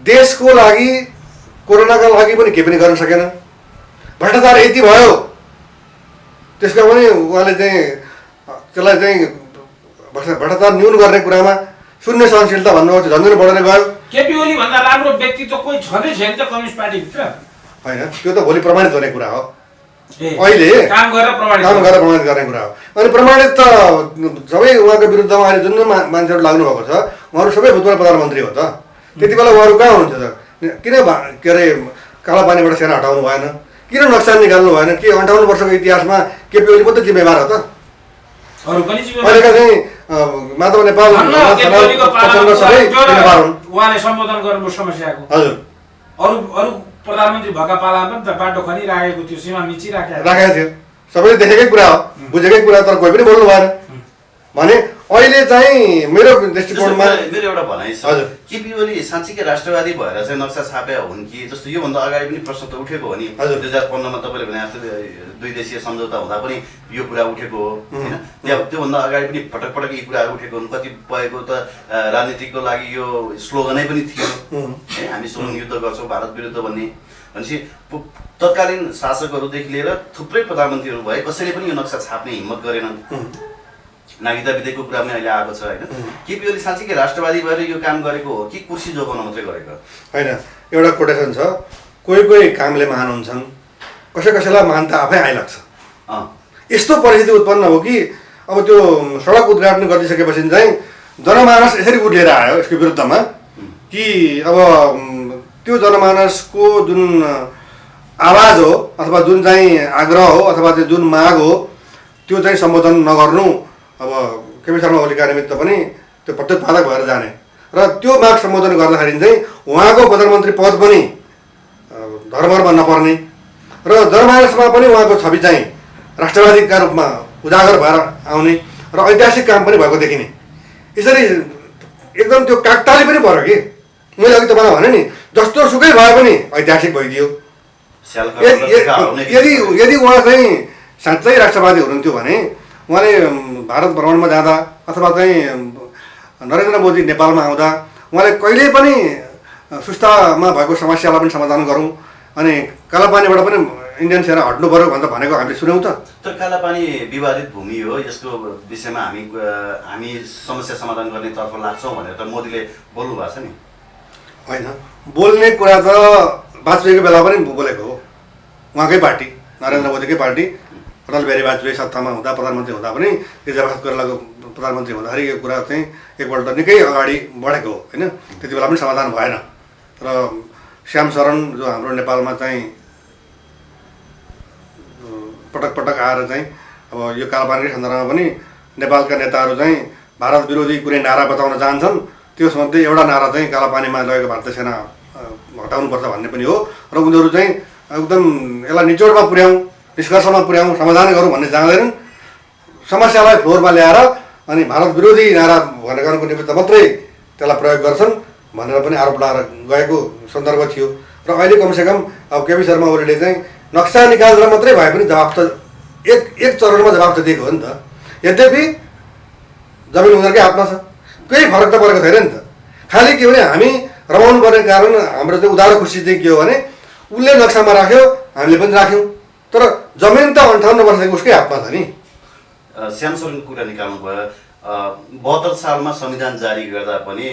देशको लागि कोरोनाका लागि पनि केही पनि गर्न सकेन। भ्रष्टाचार यति भयो त्यसका पनि उहाँले चाहिँ त्यसलाई चाहिँ भ्रष्टाचार न्यून गर्ने कुरामा शून्य सहनशीलता भन्नुभयो, झन्झन बढेर गयो। केपी ओली भन्दा राम्रो व्यक्ति त कोही छँदै छैन त कम्युनिस्ट पार्टीभित्र होइन। त्यो त भोलि प्रमाणित हुने कुरा हो, अहिले काम गरेर प्रमाणित गर्ने कुरा हो। अनि प्रमाणित त सबै उहाँको विरुद्धमा अहिले जुन मान्छेहरू लाग्नु भएको छ उहाँहरू सबै भूतपूर्व प्रधानमन्त्री हो त। त्यति बेला उहाँहरू कहाँ हुनुहुन्छ त? किन के अरे कालापानीबाट सेना हटाउनु भएन? किन नक्सा निकाल्नु भएन? के 58 वर्षको इतिहासमा केपी ओली मात्रै जिम्मेवार हो त? अहिलेका चाहिँ माधव नेपाल सबै जिम्मेवार हुन्। उहाँले सम्बोधन गर्नुभयो समस्याको। हजुर, अरू प्रधानमन्त्री भएका पालामा पनि त बाटो खनिराखेको थियो, सीमा मिचिराखेको थियो, सबैले देखेकै कुरा हो, बुझेकै कुरा, तर कोही पनि बोल्नु भएन भने अहिले चाहिँ मेरो दृष्टिकोणमा मेरो एउटा भनाइ छ। केपी ओली साँच्चीकै राष्ट्रवादी भएर चाहिँ नक्सा छापे हुन् कि? जस्तो योभन्दा अगाडि पनि प्रश्न त उठेको हो नि। 2015 मा तपाईँले भने जस्तो 2 देशीय सम्झौता हुँदा पनि यो कुरा उठेको हो होइन। त्योभन्दा अगाडि पनि पटक पटक यी कुराहरू उठेको हुन्। कतिपयको त राजनीतिको लागि यो स्लोगनै पनि थियो है, हामी सुरुङ युद्ध गर्छौँ भारत विरुद्ध भन्ने। भनेपछि तत्कालीन शासकहरूदेखि लिएर थुप्रै प्रधानमन्त्रीहरू भए, कसैले पनि यो नक्सा छाप्ने हिम्मत गरेनन्। नागरिकता विधेयकको कुरा पनि अहिले आएको छ होइन। केपी ओली साँच्चीकै राष्ट्रवादी भएर यो काम गरेको हो कि कुर्सी जोगाउन मात्रै गरेको होइन? एउटा कोटेसन छ, कोही कामले महान हुन्छन्, कसैलाई महानता आफै आइलाग्छ। यस्तो परिस्थिति उत्पन्न हो कि अब त्यो सडक उद्घाटन गरिसकेपछि चाहिँ जनमानस यसरी उठेर आयो यसको विरुद्धमा कि अब त्यो जनमानसको जुन आवाज हो अथवा जुन चाहिँ आग्रह हो अथवा चाहिँ जुन माग हो त्यो चाहिँ सम्बोधन नगर्नु अब केपी शर्मा ओलीका निमित्त पनि त्यो प्रत्युत्पादक भएर जाने र त्यो माग सम्बोधन गर्दाखेरि चाहिँ उहाँको प्रधानमन्त्री पद पनि धर्ममा नपर्ने र जनमानसमा पनि उहाँको छवि चाहिँ राष्ट्रवादीका रूपमा उजागर भएर आउने र ऐतिहासिक काम पनि भएको देखिने। यसरी एकदम त्यो काकताली पनि पर्यो कि मैले अघि तपाईँलाई भने नि जस्तो सुकै भए पनि ऐतिहासिक भइदियो। यदि उहाँ चाहिँ साँच्चै राष्ट्रवादी हुनुहुन्थ्यो भने उहाँले भारत भ्रमणमा जाँदा अथवा चाहिँ नरेन्द्र मोदी नेपालमा आउँदा उहाँले कहिल्यै पनि सुस्तामा भएको समस्यालाई पनि समाधान गरौँ अनि कालापानीबाट पनि इन्डियन सेना हट्नु पर्यो भनेर भनेको हामीले सुन्यौँ त। तर कालापानी विवादित भूमि हो, यसको विषयमा हामी समस्या समाधान गर्नेतर्फ लाग्छौँ भनेर त मोदीले बोल्नु भएको छ नि। होइन, बोल्ने कुरा त वाजपेयीको बेला पनि बोलेको हो। उहाँकै पार्टी नरेन्द्र मोदीकै पार्टी अटल बिहारी वाजपेयी सत्तामा हुँदा प्रधानमन्त्री हुँदा पनि गिरिजाप्रसाद कोइरालाको प्रधानमन्त्री हुँदाखेरि यो कुरा चाहिँ एकपल्ट निकै अगाडि बढेको हो होइन। त्यति बेला पनि समाधान भएन र श्याम शरण जो हाम्रो नेपालमा चाहिँ पटक पटक आएर चाहिँ अब यो कालापानीकै सन्दर्भमा पनि नेपालका नेताहरू चाहिँ भारत विरोधी कुनै नारा बताउन चाहन्छन्। त्यसमध्ये एउटा नारा चाहिँ कालापानीमा लगेको भारतीय सेना हटाउनुपर्छ भन्ने पनि हो र उनीहरू चाहिँ एकदम यसलाई निचोडमा पुर्याउँ, निष्कर्षमा पुर्याउँ, समाधान गरौँ भन्ने चाहँदैनन्। समस्यालाई फ्लोरमा ल्याएर अनि भारत विरोधी नारा भनेको निमित्त मात्रै त्यसलाई प्रयोग गर्छन् भनेर पनि आरोप लगाएर गएको सन्दर्भ थियो र अहिले कमसेकम अब केपी शर्मा ओलीले चाहिँ नक्सा निकालेर मात्रै भए पनि जवाफ त एक चरणमा जवाफ त दिएको हो नि त। यद्यपि जमिन उनीहरूकै हातमा छ, केही फरक त परेको छैन नि त। खालि के भने हामी रमाउनु पर्ने कारण हाम्रो चाहिँ उधारो खुसी चाहिँ के हो भने उसले नक्सामा राख्यो, हामीले पनि राख्यौँ, तर जमिन त 58 वर्षदेखि उसकै हातमा छ नि। श्याम सोरेनको कुरा निकाल्नु भयो। 72 सालमा संविधान जारी गर्दा पनि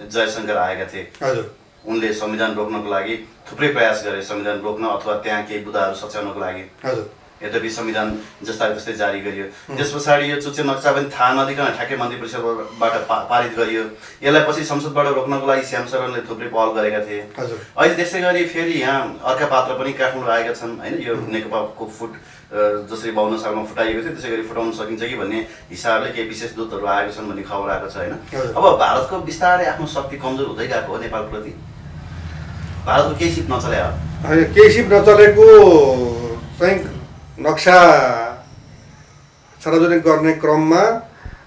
जयशङ्कर आएका थिए। हजुर, उनले संविधान रोक्नको लागि थुप्रै प्रयास गरे, संविधान रोक्न अथवा त्यहाँ केही बुदाहरू सच्याउनको लागि। हजुर, यद्यपि संविधान जस्ता जस्तै जारी गरियो। त्यस पछाडि यो चुच्चे नक्सा पनि थाहा नदिकन ठ्याक्कै मन्त्री परिषदबाट पारित गरियो। यसलाई पछि संसदबाट रोक्नको लागि श्याम शरणले थुप्रै पहल गरेका थिए। हजुर। अहिले त्यसै गरी फेरि यहाँ अर्का पात्र पनि काठमाडौँ आएका छन् होइन। यो नेकपाको फुट जसरी 52 सालमा फुटाइएको थियो त्यसै गरी फुटाउन सकिन्छ कि भन्ने हिसाबले केही विशेष दूतहरू आएको छन् भन्ने खबर आएको छ होइन। अब भारतको बिस्तारै आफ्नो शक्ति कमजोर हुँदै गएको हो नेपालप्रति। भारतको केही सिप नचले हो, केही सिप नचलेको चाहिँ नक्सा सार्वजनिक गर्ने क्रममा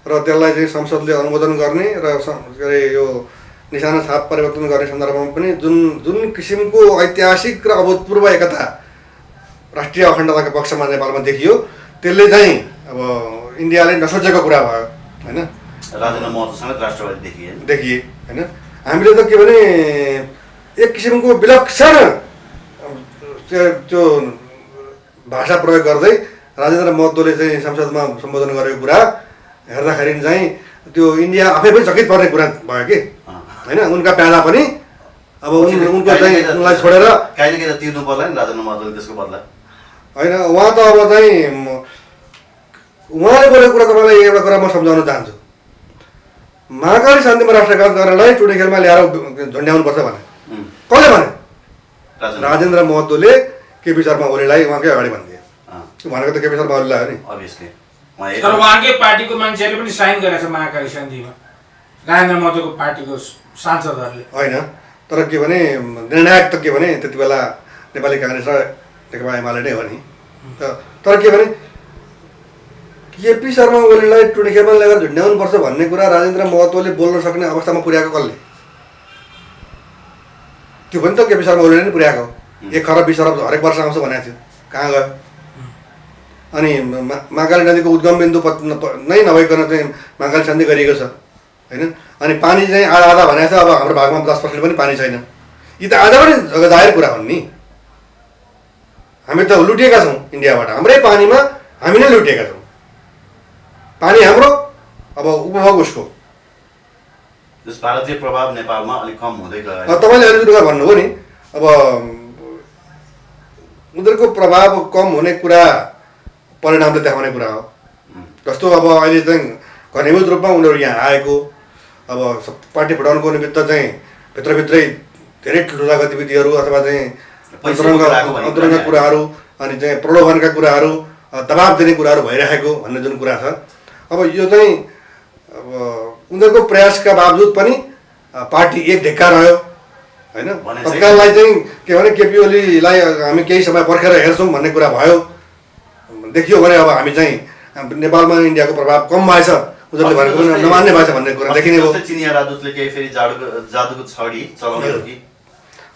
र त्यसलाई चाहिँ संसदले अनुमोदन गर्ने र के अरे यो निशाना छाप परिवर्तन गर्ने सन्दर्भमा पनि जुन जुन किसिमको ऐतिहासिक र अभूतपूर्व एकता राष्ट्रिय अखण्डताको पक्षमा नेपालमा देखियो, त्यसले चाहिँ अब इन्डियाले नसोचेको कुरा भयो होइन। राजेन्द्र महतो समेत राष्ट्रवादी देखिए होइन। हामीले त के भने एक किसिमको विलक्षण त्यो भाषा प्रयोग गर्दै राजेन्द्र महतोले चाहिँ संसदमा सम्बोधन गरेको कुरा हेर्दाखेरि चाहिँ त्यो इन्डिया आफै पनि चकित पर्ने कुरा भयो कि होइन। उनका प्यादा पनि अब उनको चाहिँ उनलाई छोडेर कहिले कहिले तिर्नु पर्ला नि राजेन्द्र महतोले त्यसको बदला होइन। उहाँ त अब चाहिँ उहाँले बोलेको कुरा तपाईँलाई एउटा कुरा म सम्झाउन चाहन्छु। महाकाली शान्तिमा राष्ट्रघात गर्नलाई टुडी खेलमा ल्याएर झुन्ड्याउनुपर्छ भने कसले भने? राजेन्द्र महतोले केपी शर्मा ओलीलाई उहाँकै अगाडि भनिदिए। भनेको त केपी शर्मा ओलीलाई हो नि अभियसली। तर उहाँकै पार्टीको मान्छेहरूले पनि साइन गरेछ महाकाली शान्तिमा, राजेन्द्र महतोको पार्टीको सांसदहरूले होइन। तर के भने निर्णायक त के भने त्यति बेला नेपाली काङ्ग्रेस र नेकपा एमाले नै हो नि। तर के भने केपी शर्मा ओलीलाई टुडी खेलमा ल्याएर झुन्ड्याउनुपर्छ भन्ने कुरा राजेन्द्र महतोले बोल्न सक्ने अवस्थामा पुर्याएको कसले? त्यो पनि त केपी शर्मा ओलीले नै पुर्याएको। 1 खरब 20 अरब हरेक वर्ष आउँछ भनेको थियो, कहाँ गयो? अनि महाकाली नदीको उद्गम बिन्दु नै नभइकन चाहिँ महाकाली शान्ति गरिएको छ होइन। अनि पानी चाहिँ आधा आधा भनेको छ, अब हाम्रो भागमा 10% पनि पानी छैन। यी त आधा पनि जाहेर कुरा हुन् नि। हामी त लुटिएका छौँ इन्डियाबाट, हाम्रै पानीमा हामी नै लुटिएका छौँ। पानी हाम्रो, अब उपभोग उसको। भारतीय प्रभाव नेपालमा अलिक कम हुँदै गयो। तपाईँले अलिकति कुरा भन्नुभयो नि, अब उनीहरूको प्रभाव कम हुने कुरा परिणामले देखाउने कुरा हो। जस्तो अब अहिले चाहिँ घनीभूत रूपमा उनीहरू यहाँ आएको, अब पार्टी फुटाउनुको निमित्त चाहिँ भित्रभित्रै धेरै ठुल्ठुला गतिविधिहरू अथवा चाहिँ अन्तरङ्ग कुराहरू अनि चाहिँ प्रलोभनका कुराहरू, दबाब दिने कुराहरू भइरहेको भन्ने जुन कुरा छ, अब यो चाहिँ अब उनीहरूको प्रयासका बावजुद पनि पार्टी एक ढेक्का रह्यो होइन। तत्काललाई चाहिँ के भने केपी ओलीलाई हामी केही समय पर्खेर हेर्छौँ भन्ने कुरा भयो, देखियो भने अब हामी चाहिँ नेपालमा इन्डियाको प्रभाव कम भएछ, उनीहरूले भनेको पनि नमान्ने भएछ भन्ने कुरा देखिने भयो। चिनिया राजदूतले केही फेरि जादुको छडी चलाउने हो कि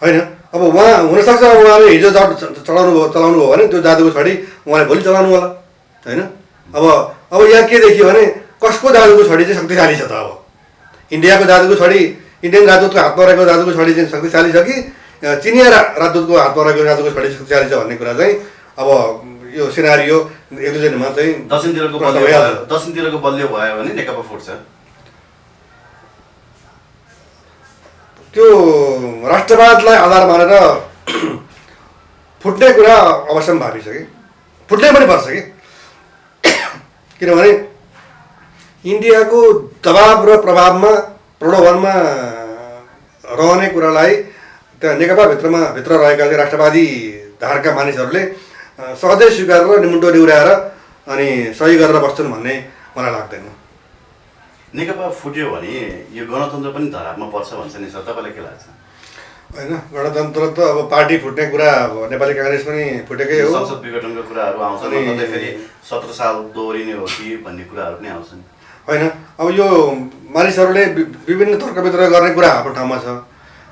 होइन। अब उहाँ हुनसक्छ उहाँले हिजो चलाउनु भयो भने त्यो जादुको छडी उहाँले भोलि चलाउनु होला होइन। अब यहाँ के देखियो भने कसको जादुको छडी चाहिँ शक्तिशाली छ त? अब इन्डियाको जादुको छडी, इन्डियन राजदूतको हातमा रहेको जादुको छडी चाहिँ शक्तिशाली छ कि चिनिया राजदूतको हातमा रहेको जादुको छडी शक्तिशाली छ भन्ने कुरा चाहिँ अब यो सिनारियो एक दुईजनामा चाहिँ दक्षिणतिरको बलियो भयो भने नेकपा फुट्छ। त्यो राष्ट्रवादलाई आधार मानेर फुट्ने कुरा अवश्य भावी छ कि फुट्नै पनि पर्छ कि। किनभने इन्डियाको दबाब र प्रभावमा प्रलोभनमा रहने कुरालाई त्यहाँ भित्र रहेका राष्ट्रवादी धारका मानिसहरूले सहजै स्वीकार र निमुन्टो निहुर्याएर अनि सही गरेर बस्छन् भन्ने मलाई लाग्दैन। नेकपा फुट्यो भने यो गणतन्त्र पनि धरापमा पर्छ भन्छ नि सर, तपाईँलाई के लाग्छ? होइन, गणतन्त्र त अब पार्टी फुट्ने कुरा अब नेपाली काङ्ग्रेस पनि फुटेकै हो। संसद विघटनको कुराहरू आउँछन्, कतै फेरि 17 साल दोहोरिने हो कि भन्ने कुराहरू पनि आउँछन् होइन। अब यो मानिसहरूले विभिन्न तर्क वितर्क गर्ने कुरा हाम्रो ठाउँमा छ।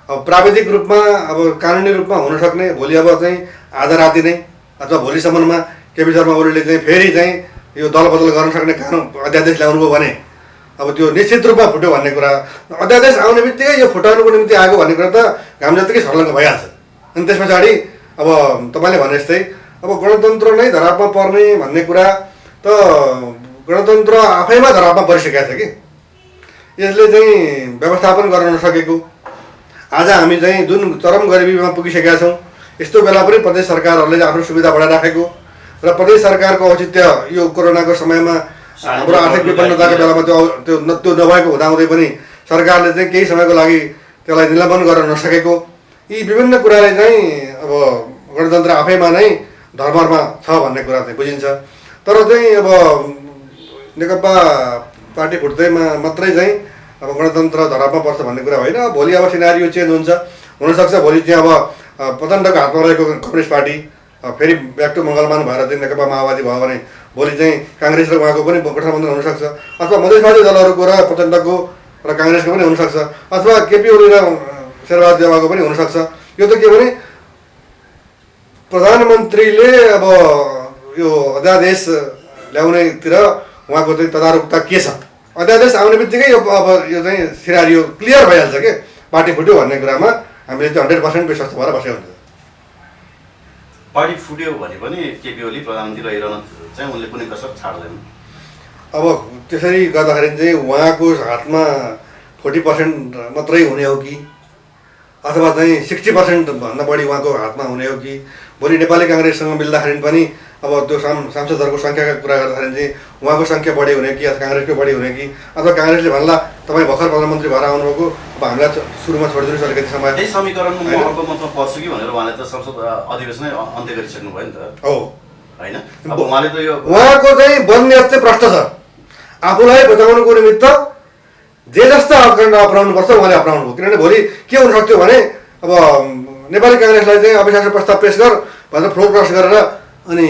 अब प्राविधिक रूपमा अब कानुनी रूपमा हुन सक्ने भोलि अब चाहिँ आधा राति नै अथवा भोलिसम्ममा केपी शर्मा ओलीले चाहिँ फेरि चाहिँ यो दल बदल गर्न सक्ने कानुन अध्यादेश ल्याउनुभयो भने अब त्यो निश्चित रूपमा फुट्यो भन्ने कुरा, अध्यादेश आउने बित्तिकै यो फुटाउनुको निम्ति आएको भन्ने कुरा त घाम जत्तिकै सर्लङ्ग भइहाल्छ। अनि त्यस पछाडि अब तपाईँले भने जस्तै अब गणतन्त्र नै धरापमा पर्ने भन्ने कुरा त गणतन्त्र आफैमा धरापमा परिसकेको छ कि यसले चाहिँ व्यवस्थापन गर्न नसकेको। आज हामी चाहिँ जुन चरम गरिबीमा पुगिसकेका छौँ, यस्तो बेला पनि प्रदेश सरकारहरूले आफ्नो सुविधा बढाइराखेको र प्रदेश सरकारको औचित्य यो कोरोनाको समयमा हाम्रो आर्थिक विपन्नताको बेलामा त्यो नभएको हुँदाहुँदै पनि सरकारले चाहिँ केही समयको लागि त्यसलाई निलम्बन गर्न नसकेको, यी विभिन्न कुराले चाहिँ अब गणतन्त्र आफैमा नै धर्ममा छ भन्ने कुरा चाहिँ बुझिन्छ। तर चाहिँ अब नेकपा पार्टी फुट्दैमा मात्रै चाहिँ अब गणतन्त्र धरापमा पर्छ भन्ने कुरा होइन। भोलि अब सिनारियो चेन्ज हुन्छ, हुनसक्छ भोलि चाहिँ अब प्रचण्डको हातमा रहेको कम्युनिस्ट पार्टी फेरि ब्याक टु मङ्गलमान भएर चाहिँ नेकपा माओवादी भयो भने भोलि चाहिँ काङ्ग्रेस र उहाँको पनि गठबन्धन हुनसक्छ, अथवा मधेसवादी दलहरूको र प्रचण्डको र काङ्ग्रेसको पनि हुनसक्छ, अथवा केपी ओली र शेरबहादुर देउवाको पनि हुनसक्छ। यो त के भने प्रधानमन्त्रीले अब यो अध्यादेश ल्याउनेतिर उहाँको चाहिँ तदारुकता के छ, अध्यादेश आउने बित्तिकै यो अब यो चाहिँ सिनारियो क्लियर भइहाल्छ कि पार्टी फुट्यो भन्ने कुरामा हामीले चाहिँ 100% विश्वास भएर बसेको हुन्छ। पार्टी फुट्यो भने पनि केपी ओली प्रधानमन्त्री रहिरहन चाहिँ उनले कुनै कसर छाड्दैन। अब त्यसरी गर्दाखेरि चाहिँ उहाँको हातमा 40% मात्रै हुने हो कि अथवा चाहिँ 60% भन्दा बढी उहाँको हातमा हुने हो कि भोलि नेपाली काङ्ग्रेससँग मिल्दाखेरि पनि अब त्यो सांसदहरूको सङ्ख्याका कुरा गर्दाखेरि चाहिँ उहाँको सङ्ख्या बढी हुने कि अथवा काङ्ग्रेसको बढी हुने कि अथवा काङ्ग्रेसले भन्ला तपाईँ भर्खर प्रधानमन्त्री भएर आउनुभएको, अब हामीलाई सुरुमा छोडिदिनुहोस् अलिकति समय। त्यही समीकरणमा म अर्को मतमा पर्छु कि भनेर उहाँले त संसद अधिवेशनै अन्त्य गरिसक्नु भयो नि त हो होइन। अब उहाँले त यो उहाँको चाहिँ बनियत चाहिँ प्रष्ट छ, आफूलाई बचाउनुको निमित्त जे जस्ता अपकण्ड अपनाउनुपर्छ उहाँले अपनाउनु भयो। किनभने भोलि के हुनसक्थ्यो भने अब नेपाली काङ्ग्रेसलाई चाहिँ अविश्वास प्रस्ताव पेश गर भनेर फ्लोर क्रस गरेर अनि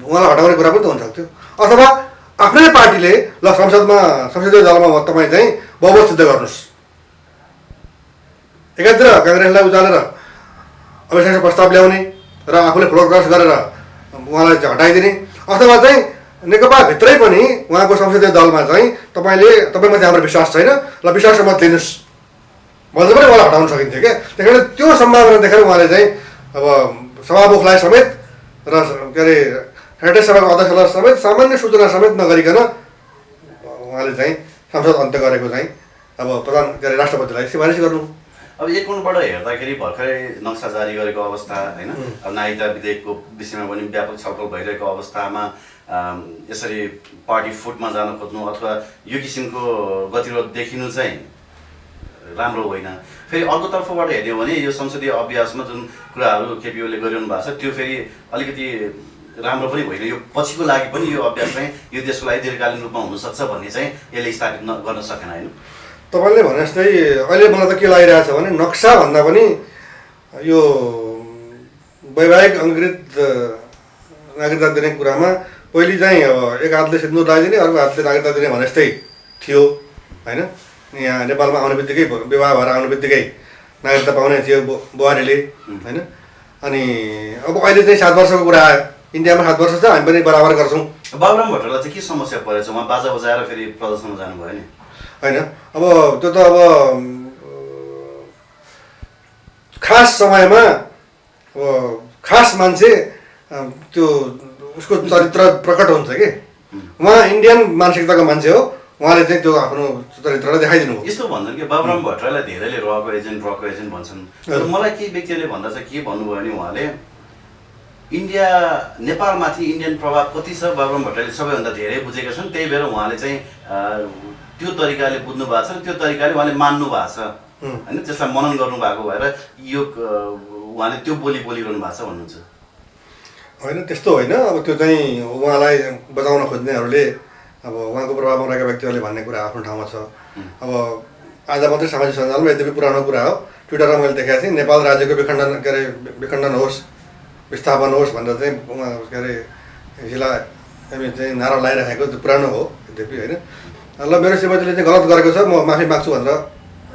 उहाँलाई हटाउने कुरा पनि त हुनसक्थ्यो, अथवा आफ्नै पार्टीले ल संसदीय दलमा तपाईँ चाहिँ बहुमत सिद्ध गर्नुहोस्, एकातिर काङ्ग्रेसलाई उचालेर अविश्वास प्रस्ताव ल्याउने र आफूले फ्लोर क्रस गरेर उहाँलाई चाहिँ हटाइदिने, अथवा चाहिँ नेकपाभित्रै पनि उहाँको संसदीय दलमा चाहिँ तपाईँमा चाहिँ हाम्रो विश्वास छैन ल विश्वासको मत लिनुहोस् भन्दा पनि उहाँलाई हटाउन सकिन्थ्यो क्या। त्यही कारण त्यो सम्भावना देखेर उहाँले चाहिँ अब सभामुखलाई समेत र के अरे हेरिटेज सभाको अध्यक्षलाई समेत सामान्य सूचना समेत नगरिकन उहाँले चाहिँ संसद अन्त्य गरेको चाहिँ अब प्रधान के अरे राष्ट्रपतिलाई सिफारिस गर्नु। अब एक कोणबाट हेर्दाखेरि भर्खरै नक्सा जारी गरेको अवस्था होइन, अब नागरिकता विधेयकको विषयमा पनि व्यापक छलफल भइरहेको अवस्थामा यसरी पार्टी फुटमा जान खोज्नु अथवा यो किसिमको गतिरोध देखिनु चाहिँ राम्रो होइन। फेरि अर्को तर्फबाट हेर्यो भने यो संसदीय अभ्यासमा जुन कुराहरू केपी ओलीले गरिरहनु भएको छ त्यो फेरि अलिकति राम्रो पनि होइन, यो पछिको लागि पनि यो अभ्यास चाहिँ यो देशको लागि दीर्घकालीन रूपमा हुनसक्छ भन्ने चाहिँ यसले स्थापित गर्न सकेन होइन। तपाईँले भने जस्तै अहिले मलाई त के लागिरहेछ भने नक्सा भन्दा पनि यो वैवाहिक अङ्गीकृत नागरिकता दिने कुरामा पहिले चाहिँ अब एक हातले सिन्दुर लगाइदिने अर्को हातले नागरिकता दिने भने जस्तै थियो होइन। यहाँ नेपालमा आउने बित्तिकै विवाह भएर आउने बित्तिकै नागरिकता पाउने थियो बुहारीले होइन। अनि अब अहिले चाहिँ 7 वर्षको कुरा आयो, इन्डियामा 7 वर्ष छ, हामी पनि बराबर गर्छौँ। बाबुराम भट्टराईलाई चाहिँ के समस्या परेछ, उहाँ बाजा बजाएर फेरि प्रदर्शनमा जानुभयो नि होइन। अब त्यो त अब खास समयमा अब खास मान्छे त्यो उसको चरित्र प्रकट हुन्छ कि उहाँ इन्डियन मानसिकताको मान्छे हो, उहाँले चाहिँ त्यो आफ्नो चरित्रलाई देखाइदिनु हो। यस्तो भन्छन् कि बाबुराम भट्टराईलाई धेरैले रको एजेन्ट भन्छन्, तर मलाई केही व्यक्तिले भन्दा चाहिँ के भन्नुभयो भने उहाँले इन्डिया नेपालमाथि इन्डियन प्रभाव कति छ बाबुराम भट्टराईले सबैभन्दा धेरै बुझेका छन्, त्यही भएर उहाँले चाहिँ त्यो तरिकाले बुझ्नु भएको छ र त्यो तरिकाले उहाँले मान्नु भएको छ होइन, त्यसलाई मनन गर्नु भएको भएर यो उहाँले त्यो बोलिरहनु भएको छ भन्नुहुन्छ। होइन त्यस्तो होइन, अब त्यो चाहिँ उहाँलाई बचाउन खोज्नेहरूले अब उहाँको प्रभावमा रहेका व्यक्तिहरूले भन्ने कुरा आफ्नो ठाउँमा छ। अब आज मात्रै सामाजिक सञ्जालमा यद्यपि पुरानो कुरा हो, ट्विटरमा मैले देखाएको थिएँ नेपाल राज्यको विखण्डन होस् विस्थापन होस् भनेर चाहिँ के अरे यसलाई हामी चाहिँ नारा लगाइराखेको त्यो पुरानो हो यद्यपि होइन। ल मेरो श्रीमतीले चाहिँ गलत गरेको छ, म माफी माग्छु भनेर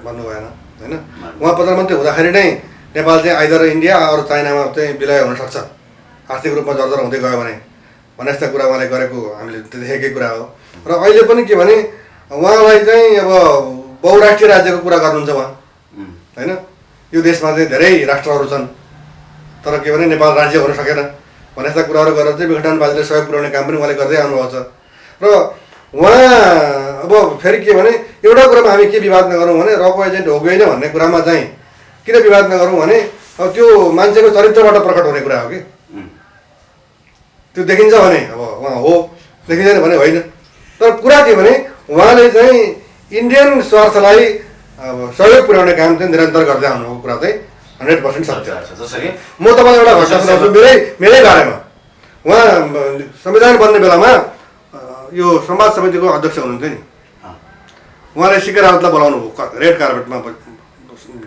भन्नु भएन होइन। उहाँ प्रधानमन्त्री हुँदाखेरि नै नेपाल चाहिँ आइदर इन्डिया अरू चाइनामा चाहिँ विलय हुनसक्छ, आर्थिक रूपमा जर्जर हुँदै गयो भने भने जस्ता कुरा उहाँले गरेको हामीले देखेकै कुरा हो। र अहिले पनि के भने उहाँलाई चाहिँ अब बहुराष्ट्रिय राज्यको कुरा गर्नुहुन्छ उहाँ होइन। यो देशमा चाहिँ धेरै राष्ट्रहरू छन् तर के भने नेपाल राज्य हुन सकेन भने जस्ता कुराहरू गरेर चाहिँ विघटनवादीले सहयोग पुर्याउने काम पनि उहाँले गर्दै आउनुभएको छ। र उहाँ अब फेरि के भने एउटा कुरामा हामी के विवाद नगरौँ भने रक एजेन्ट हो कि होइन भन्ने कुरामा चाहिँ किन विवाद नगरौँ भने अब त्यो मान्छेको चरित्रबाट प्रकट हुने कुरा हो कि त्यो देखिन्छ भने अब उहाँ हो, देखिँदैन भने होइन। तर कुरा के भने उहाँले चाहिँ इन्डियन स्वार्थलाई अब सहयोग पुर्याउने काम चाहिँ निरन्तर गर्दै आउनुको कुरा चाहिँ 100% सत्य छ। जसरी म तपाईँलाई एउटा घटना सुनाउँछु मेरै बारेमा। उहाँ संविधान बन्ने बेलामा यो समाज समितिको अध्यक्ष हुनुहुन्थ्यो नि, उहाँले सिके रावतलाई बोलाउनु भयो रेड कार्पेटमा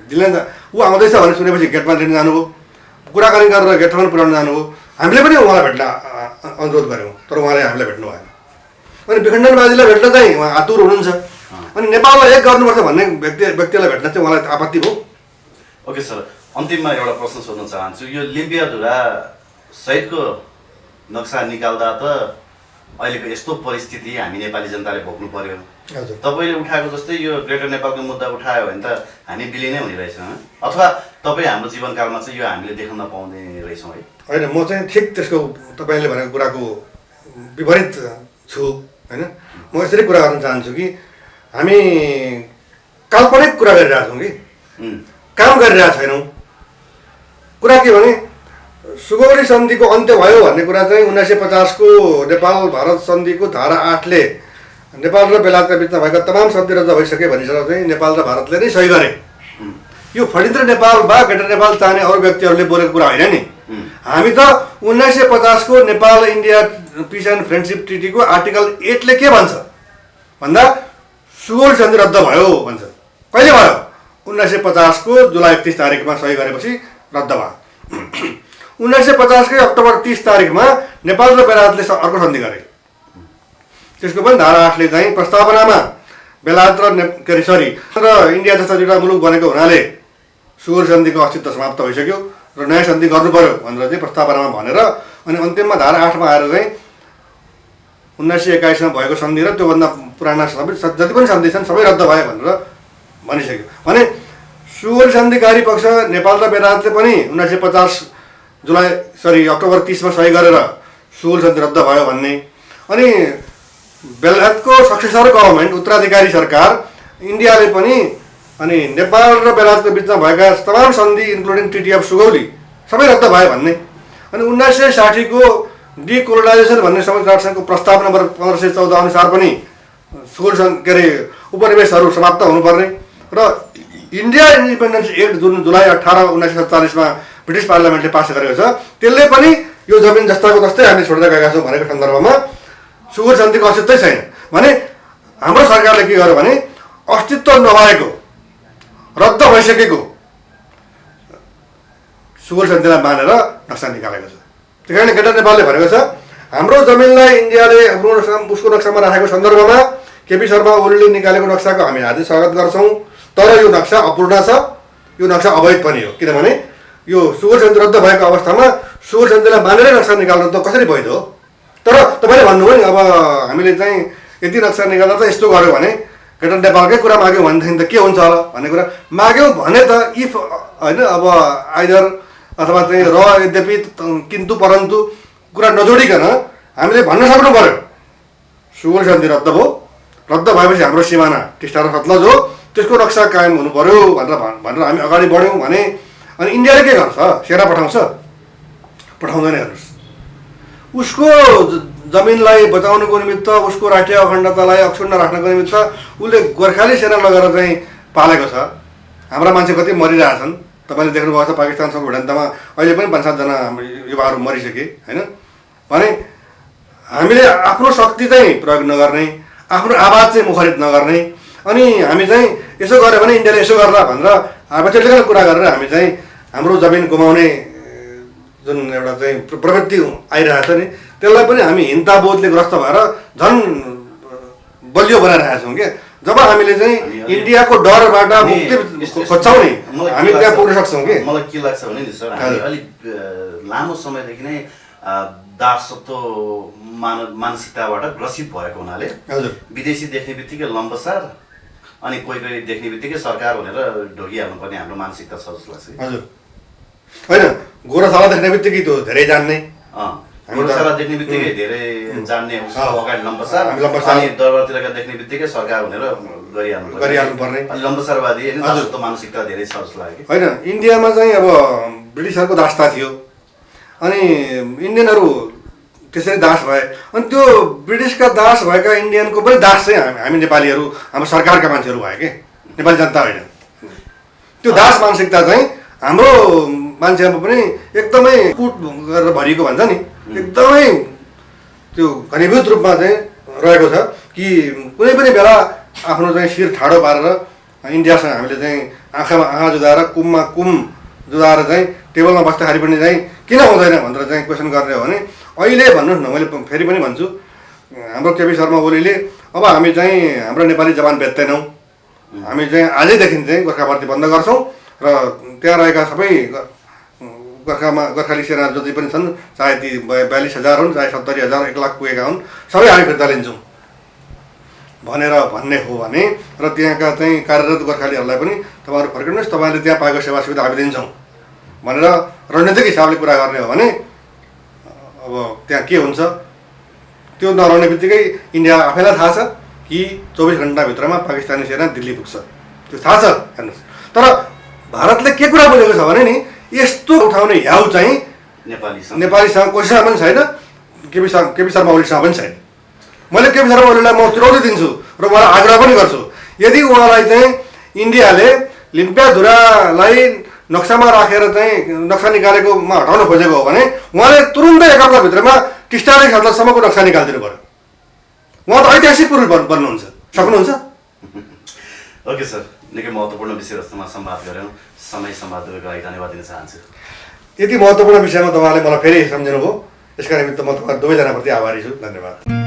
दिल्ली ऊ आउँदैछ भने सुनेपछि गेटमा लिन जानुभयो, कुराकानी गरेर गेटमा पुर्याउन जानुभयो। हामीले पनि उहाँलाई भेट्न अनुरोध गऱ्यौँ तर उहाँले हामीलाई भेट्नु भएन। अनि विखण्डनवादीलाई भेट्न चाहिँ उहाँ आतुर हुनुहुन्छ अनि नेपाललाई एक गर्नुपर्छ भन्ने व्यक्तिलाई भेट्न चाहिँ उहाँलाई आपत्ति भयो। ओके सर, अन्तिममा एउटा प्रश्न सोध्न चाहन्छु। यो लिम्बियाधुरा सहितको नक्सा निकाल्दा त अहिलेको यस्तो परिस्थिति हामी नेपाली जनताले भोग्नु पर्यो। तपाईँले उठाएको जस्तै यो ग्रेटर नेपालको मुद्दा उठायो भने त हामी बिलिनै हुने रहेछौँ अथवा तपाईँ हाम्रो जीवनकालमा चाहिँ यो हामीले देख्न नपाउने रहेछौँ है? होइन, म चाहिँ ठिक त्यसको तपाईँले भनेको कुराको विपरीत छु होइन। म यसरी कुरा गर्न चाहन्छु कि हामी काल्पनिक कुरा गरिरहेछौँ कि काम गरिरहेको छैनौँ। कुरा के भने सुगौली सन्धिको अन्त्य भयो भन्ने कुरा चाहिँ 1950 को नेपाल भारत सन्धिको धारा 8ले नेपाल र बेलायतका बिचमा भएका तमाम सन्धि रद्द भइसके भनिसकेर चाहिँ नेपाल र भारतले नै सही गरे। यो फणिन्द्र नेपाल वा ग्रेटर नेपाल चाहने अरू व्यक्तिहरूले बोलेको कुरा होइन नि। हामी त 1950 को Nepal India peace and friendship ट्रिटीको आर्टिकल 8 ले के भन्छ भन्दा सुगौली सन्धि रद्द भयो भन्छ। कहिले भयो? 1950 को जुलाई 31 तारिकमा सही गरेपछि रद्द भयो। 1950 कै अक्टोबर 30 तारिकमा नेपाल र बेलायतले अर्को सन्धि गरे। त्यसको पनि धारा 8ले चाहिँ प्रस्तावनामा बेलायत र इन्डिया जस्ता दुईवटा मुलुक बनेको हुनाले सुगौली सन्धिको अस्तित्व समाप्त भइसक्यो र नयाँ सन्धि गर्नु पर्यो भनेर चाहिँ प्रस्तावनामा भनेर अनि अन्तिममा धारा 8मा आएर चाहिँ 1921 मा भएको सन्धि र त्योभन्दा पुराना सबै जति पनि सन्धि छन् सबै रद्द भयो भनेर भनिसक्यो। भने सुगौली सन्धिकारी पक्ष नेपाल र बेलायतले पनि 1950 अक्टोबर 30 मा सही गरेर सुगौली सन्धि रद्द भयो भन्ने। अनि बेलायतको सक्सेसर गभर्मेन्ट उत्तराधिकारी सरकार इन्डियाले पनि अनि नेपाल र बेलायतको बिचमा भएका तमाम सन्धि इन्क्लुडिङ ट्रिटी अफ सुगौली सबै रद्द भयो भन्ने। अनि 1960 को डिकोलोनाइजेसन भन्ने संयुक्त राष्ट्रसङ्घको प्रस्ताव नम्बर 1514 अनुसार पनि सुगौली उपनिवेशहरू समाप्त हुनुपर्ने र इन्डिया इन्डिपेन्डेन्स एक्ट जुन जुलाई 18 1947 मा ब्रिटिस पार्लियामेन्टले पास गरेको छ त्यसले पनि यो जमिन जस्ताको जस्तै हामी छोडेर गएका छौँ भनेको सन्दर्भमा सुगौली सन्धिको अस्तित्वै छैन। भने हाम्रो सरकारले के गर्यो भने अस्तित्व नभएको रद्द भइसकेको सुगौली सन्धिलाई मानेर नक्सा निकालेको छ। त्यही कारण ग्रेटर नेपालले भनेको छ हाम्रो जमिनलाई इन्डियाले उसको नक्सामा राखेको सन्दर्भमा केपी शर्मा ओलीले निकालेको नक्साको हामी हार्दिक स्वागत गर्छौँ तर यो नक्सा अपूर्ण छ, यो नक्सा अवैध पनि हो। किनभने यो सुगौली सन्धि रद्द भएको अवस्थामा सुगौली सन्धिलाई मानेरै नक्सा निकाल्नु त कसरी वैध हो? तर तपाईँले भन्नुभयो नि अब हामीले चाहिँ यति नक्सा निकाल्दा त यस्तो गर्यो भने ग्रेटर नेपालकै कुरा माग्यौँ भनेदेखि त के हुन्छ होला भन्ने कुरा माग्यौँ भने त इफ होइन अब आइदर अथवा चाहिँ र यद्यपि किन्तु परन्तु कुरा नजोडिकन हामीले भन्न सक्नु पर्यो सुगौली सन्धि रद्द भयो, रद्द भएपछि हाम्रो सिमाना टिस्टा र सतलज हो, त्यसको नक्सा कायम हुनु पर्यो भनेर हामी अगाडि बढ्यौँ भने अनि इन्डियाले के गर्छ? सेना पठाउँछ? पठाउँदैन। हेर्नुहोस्, उसको जमिनलाई बचाउनुको निमित्त उसको राष्ट्रिय अखण्डतालाई अक्षुण्ण राख्नको निमित्त उसले गोर्खाली सेना लगेर चाहिँ पालेको छ। हाम्रा मान्छे कति मरिरहेछन् तपाईँले देख्नुभएको छ। पाकिस्तानसँग भिडन्तमा अहिले पनि 5-7 जना हाम्रो युवाहरू मरिसके होइन। भने हामीले आफ्नो शक्ति चाहिँ प्रयोग नगर्ने, आफ्नो आवाज चाहिँ मुखरित नगर्ने अनि हामी चाहिँ यसो गऱ्यो भने इन्डियाले यसो गर्ला भनेर आफैले कुरा गरेर हामी चाहिँ हाम्रो जमिन गुमाउने जुन एउटा चाहिँ प्रवृत्ति आइरहेको छ नि त्यसलाई पनि हामी हिंसाबोधले ग्रस्त भएर झन् बलियो बनाइरहेका छौँ कि जब हामीले चाहिँ इन्डियाको डरबाट मुक्ति खोज्छौँ नि हामी त्यहाँ पुग्न सक्छौँ कि। मलाई के लाग्छ भने नि सर, हामी अलिक लामो समयदेखि नै दासत्व मानसिकताबाट ग्रसित भएको हुनाले हजुर विदेशी देख्ने बित्तिकै लम्बसार अनि कोही कोही देख्ने बित्तिकै सरकार भनेर ढोगिहाल्नुपर्ने हाम्रो मानसिकता छ जस्तो लाग्छ। हजुर होइन गोरसाला देख्ने बित्तिकै त्यो धेरै जान्ने गोरसाला देख्ने बित्तिकै धेरै जान्ने उसको अगाडि लम्बसार लम्बसार। अनि दरबारतिरका देख्ने बित्तिकै सरकार भनेर गरिहाल्नुपर्ने। अनि लम्बसारवादी होइन दासत्व मानसिकता धेरै छ जस्तो लाग्यो। होइन इन्डियामा चाहिँ अब ब्रिटिसहरूको दासता थियो अनि इन्डियनहरू त्यसरी दास भए अनि त्यो ब्रिटिसका दास भएका इन्डियनको पनि दास चाहिँ हामी नेपालीहरू हाम्रो सरकारका मान्छेहरू भयो के नेपाली जनता होइन। त्यो दास मानसिकता चाहिँ हाम्रो मान्छेमा पनि एकदमै कुट गरेर भरिएको भन्छ नि एकदमै त्यो घनीभूत रूपमा चाहिँ रहेको छ कि कुनै पनि बेला आफ्नो चाहिँ शिर ठाडो पारेर इन्डियासँग हामीले चाहिँ आँखामा आँखा जुदाएर कुममा कुम जुदाएर चाहिँ टेबलमा बस्दाखेरि पनि चाहिँ किन हुँदैन भनेर चाहिँ क्वेसन गर्ने हो भने अहिले भन्नुहोस् न मैले फेरि पनि भन्छु हाम्रो केपी शर्मा ओलीले अब हामी चाहिँ हाम्रो नेपाली जवान बेच्दैनौँ हामी चाहिँ आजैदेखि चाहिँ गोर्खा भर्ती बन्द गर्छौँ र त्यहाँ रहेका सबै गोर्खाली सेना जति पनि छन् चाहे ती 42,000 हुन् चाहे 70,000 1 लाख पुगेका हुन् सबै हामी फिर्ता लिन्छौँ भनेर भन्ने हो भने र त्यहाँका चाहिँ कार्यरत गोर्खालीहरूलाई पनि तपाईँहरू फर्किनुहोस् तपाईँले त्यहाँ पाएको सेवा सुविधा हामी दिन्छौँ भनेर रणनीतिक हिसाबले कुरा गर्ने हो भने अब त्यहाँ के हुन्छ त्यो नरहने बित्तिकै इन्डिया आफैलाई थाहा छ कि 24 घन्टाभित्रमा पाकिस्तानी सेना दिल्ली पुग्छ त्यो थाहा छ हेर्नुहोस्। तर भारतले के कुरा बोलेको छ भने नि यस्तो उठाउने ह्याउ चाहिँ नेपालीसँग कोहीसँग पनि छैन केपी शर्मा ओलीसँग पनि छैन। मैले केपी शर्मा ओलीलाई म चुनौती दिन्छु र उहाँलाई आग्रह पनि गर्छु यदि उहाँलाई चाहिँ इन्डियाले लिम्पियाधुरालाई नक्सामा राखेर चाहिँ नक्सा निकालेकोमा हटाउन खोजेको हो भने उहाँले तुरुन्तै 1 हप्ताभित्रमा टिस्टादेखि हप्तासम्मको नक्सा निकालिदिनु पर्यो। उहाँ त ऐतिहासिक पुरुष बन्नुहुन्छ सक्नुहुन्छ। ओके सर, निकै महत्त्वपूर्ण विषयवस्तुमा संवाद गऱ्यौँ। समय संवादको लागि धन्यवाद दिन चाहन्छु। यति महत्त्वपूर्ण विषयमा तपाईँले मलाई फेरि सम्झिनुभयो यसका निमित्त म तपाईँ दुवैजनाप्रति आभारी छु। धन्यवाद।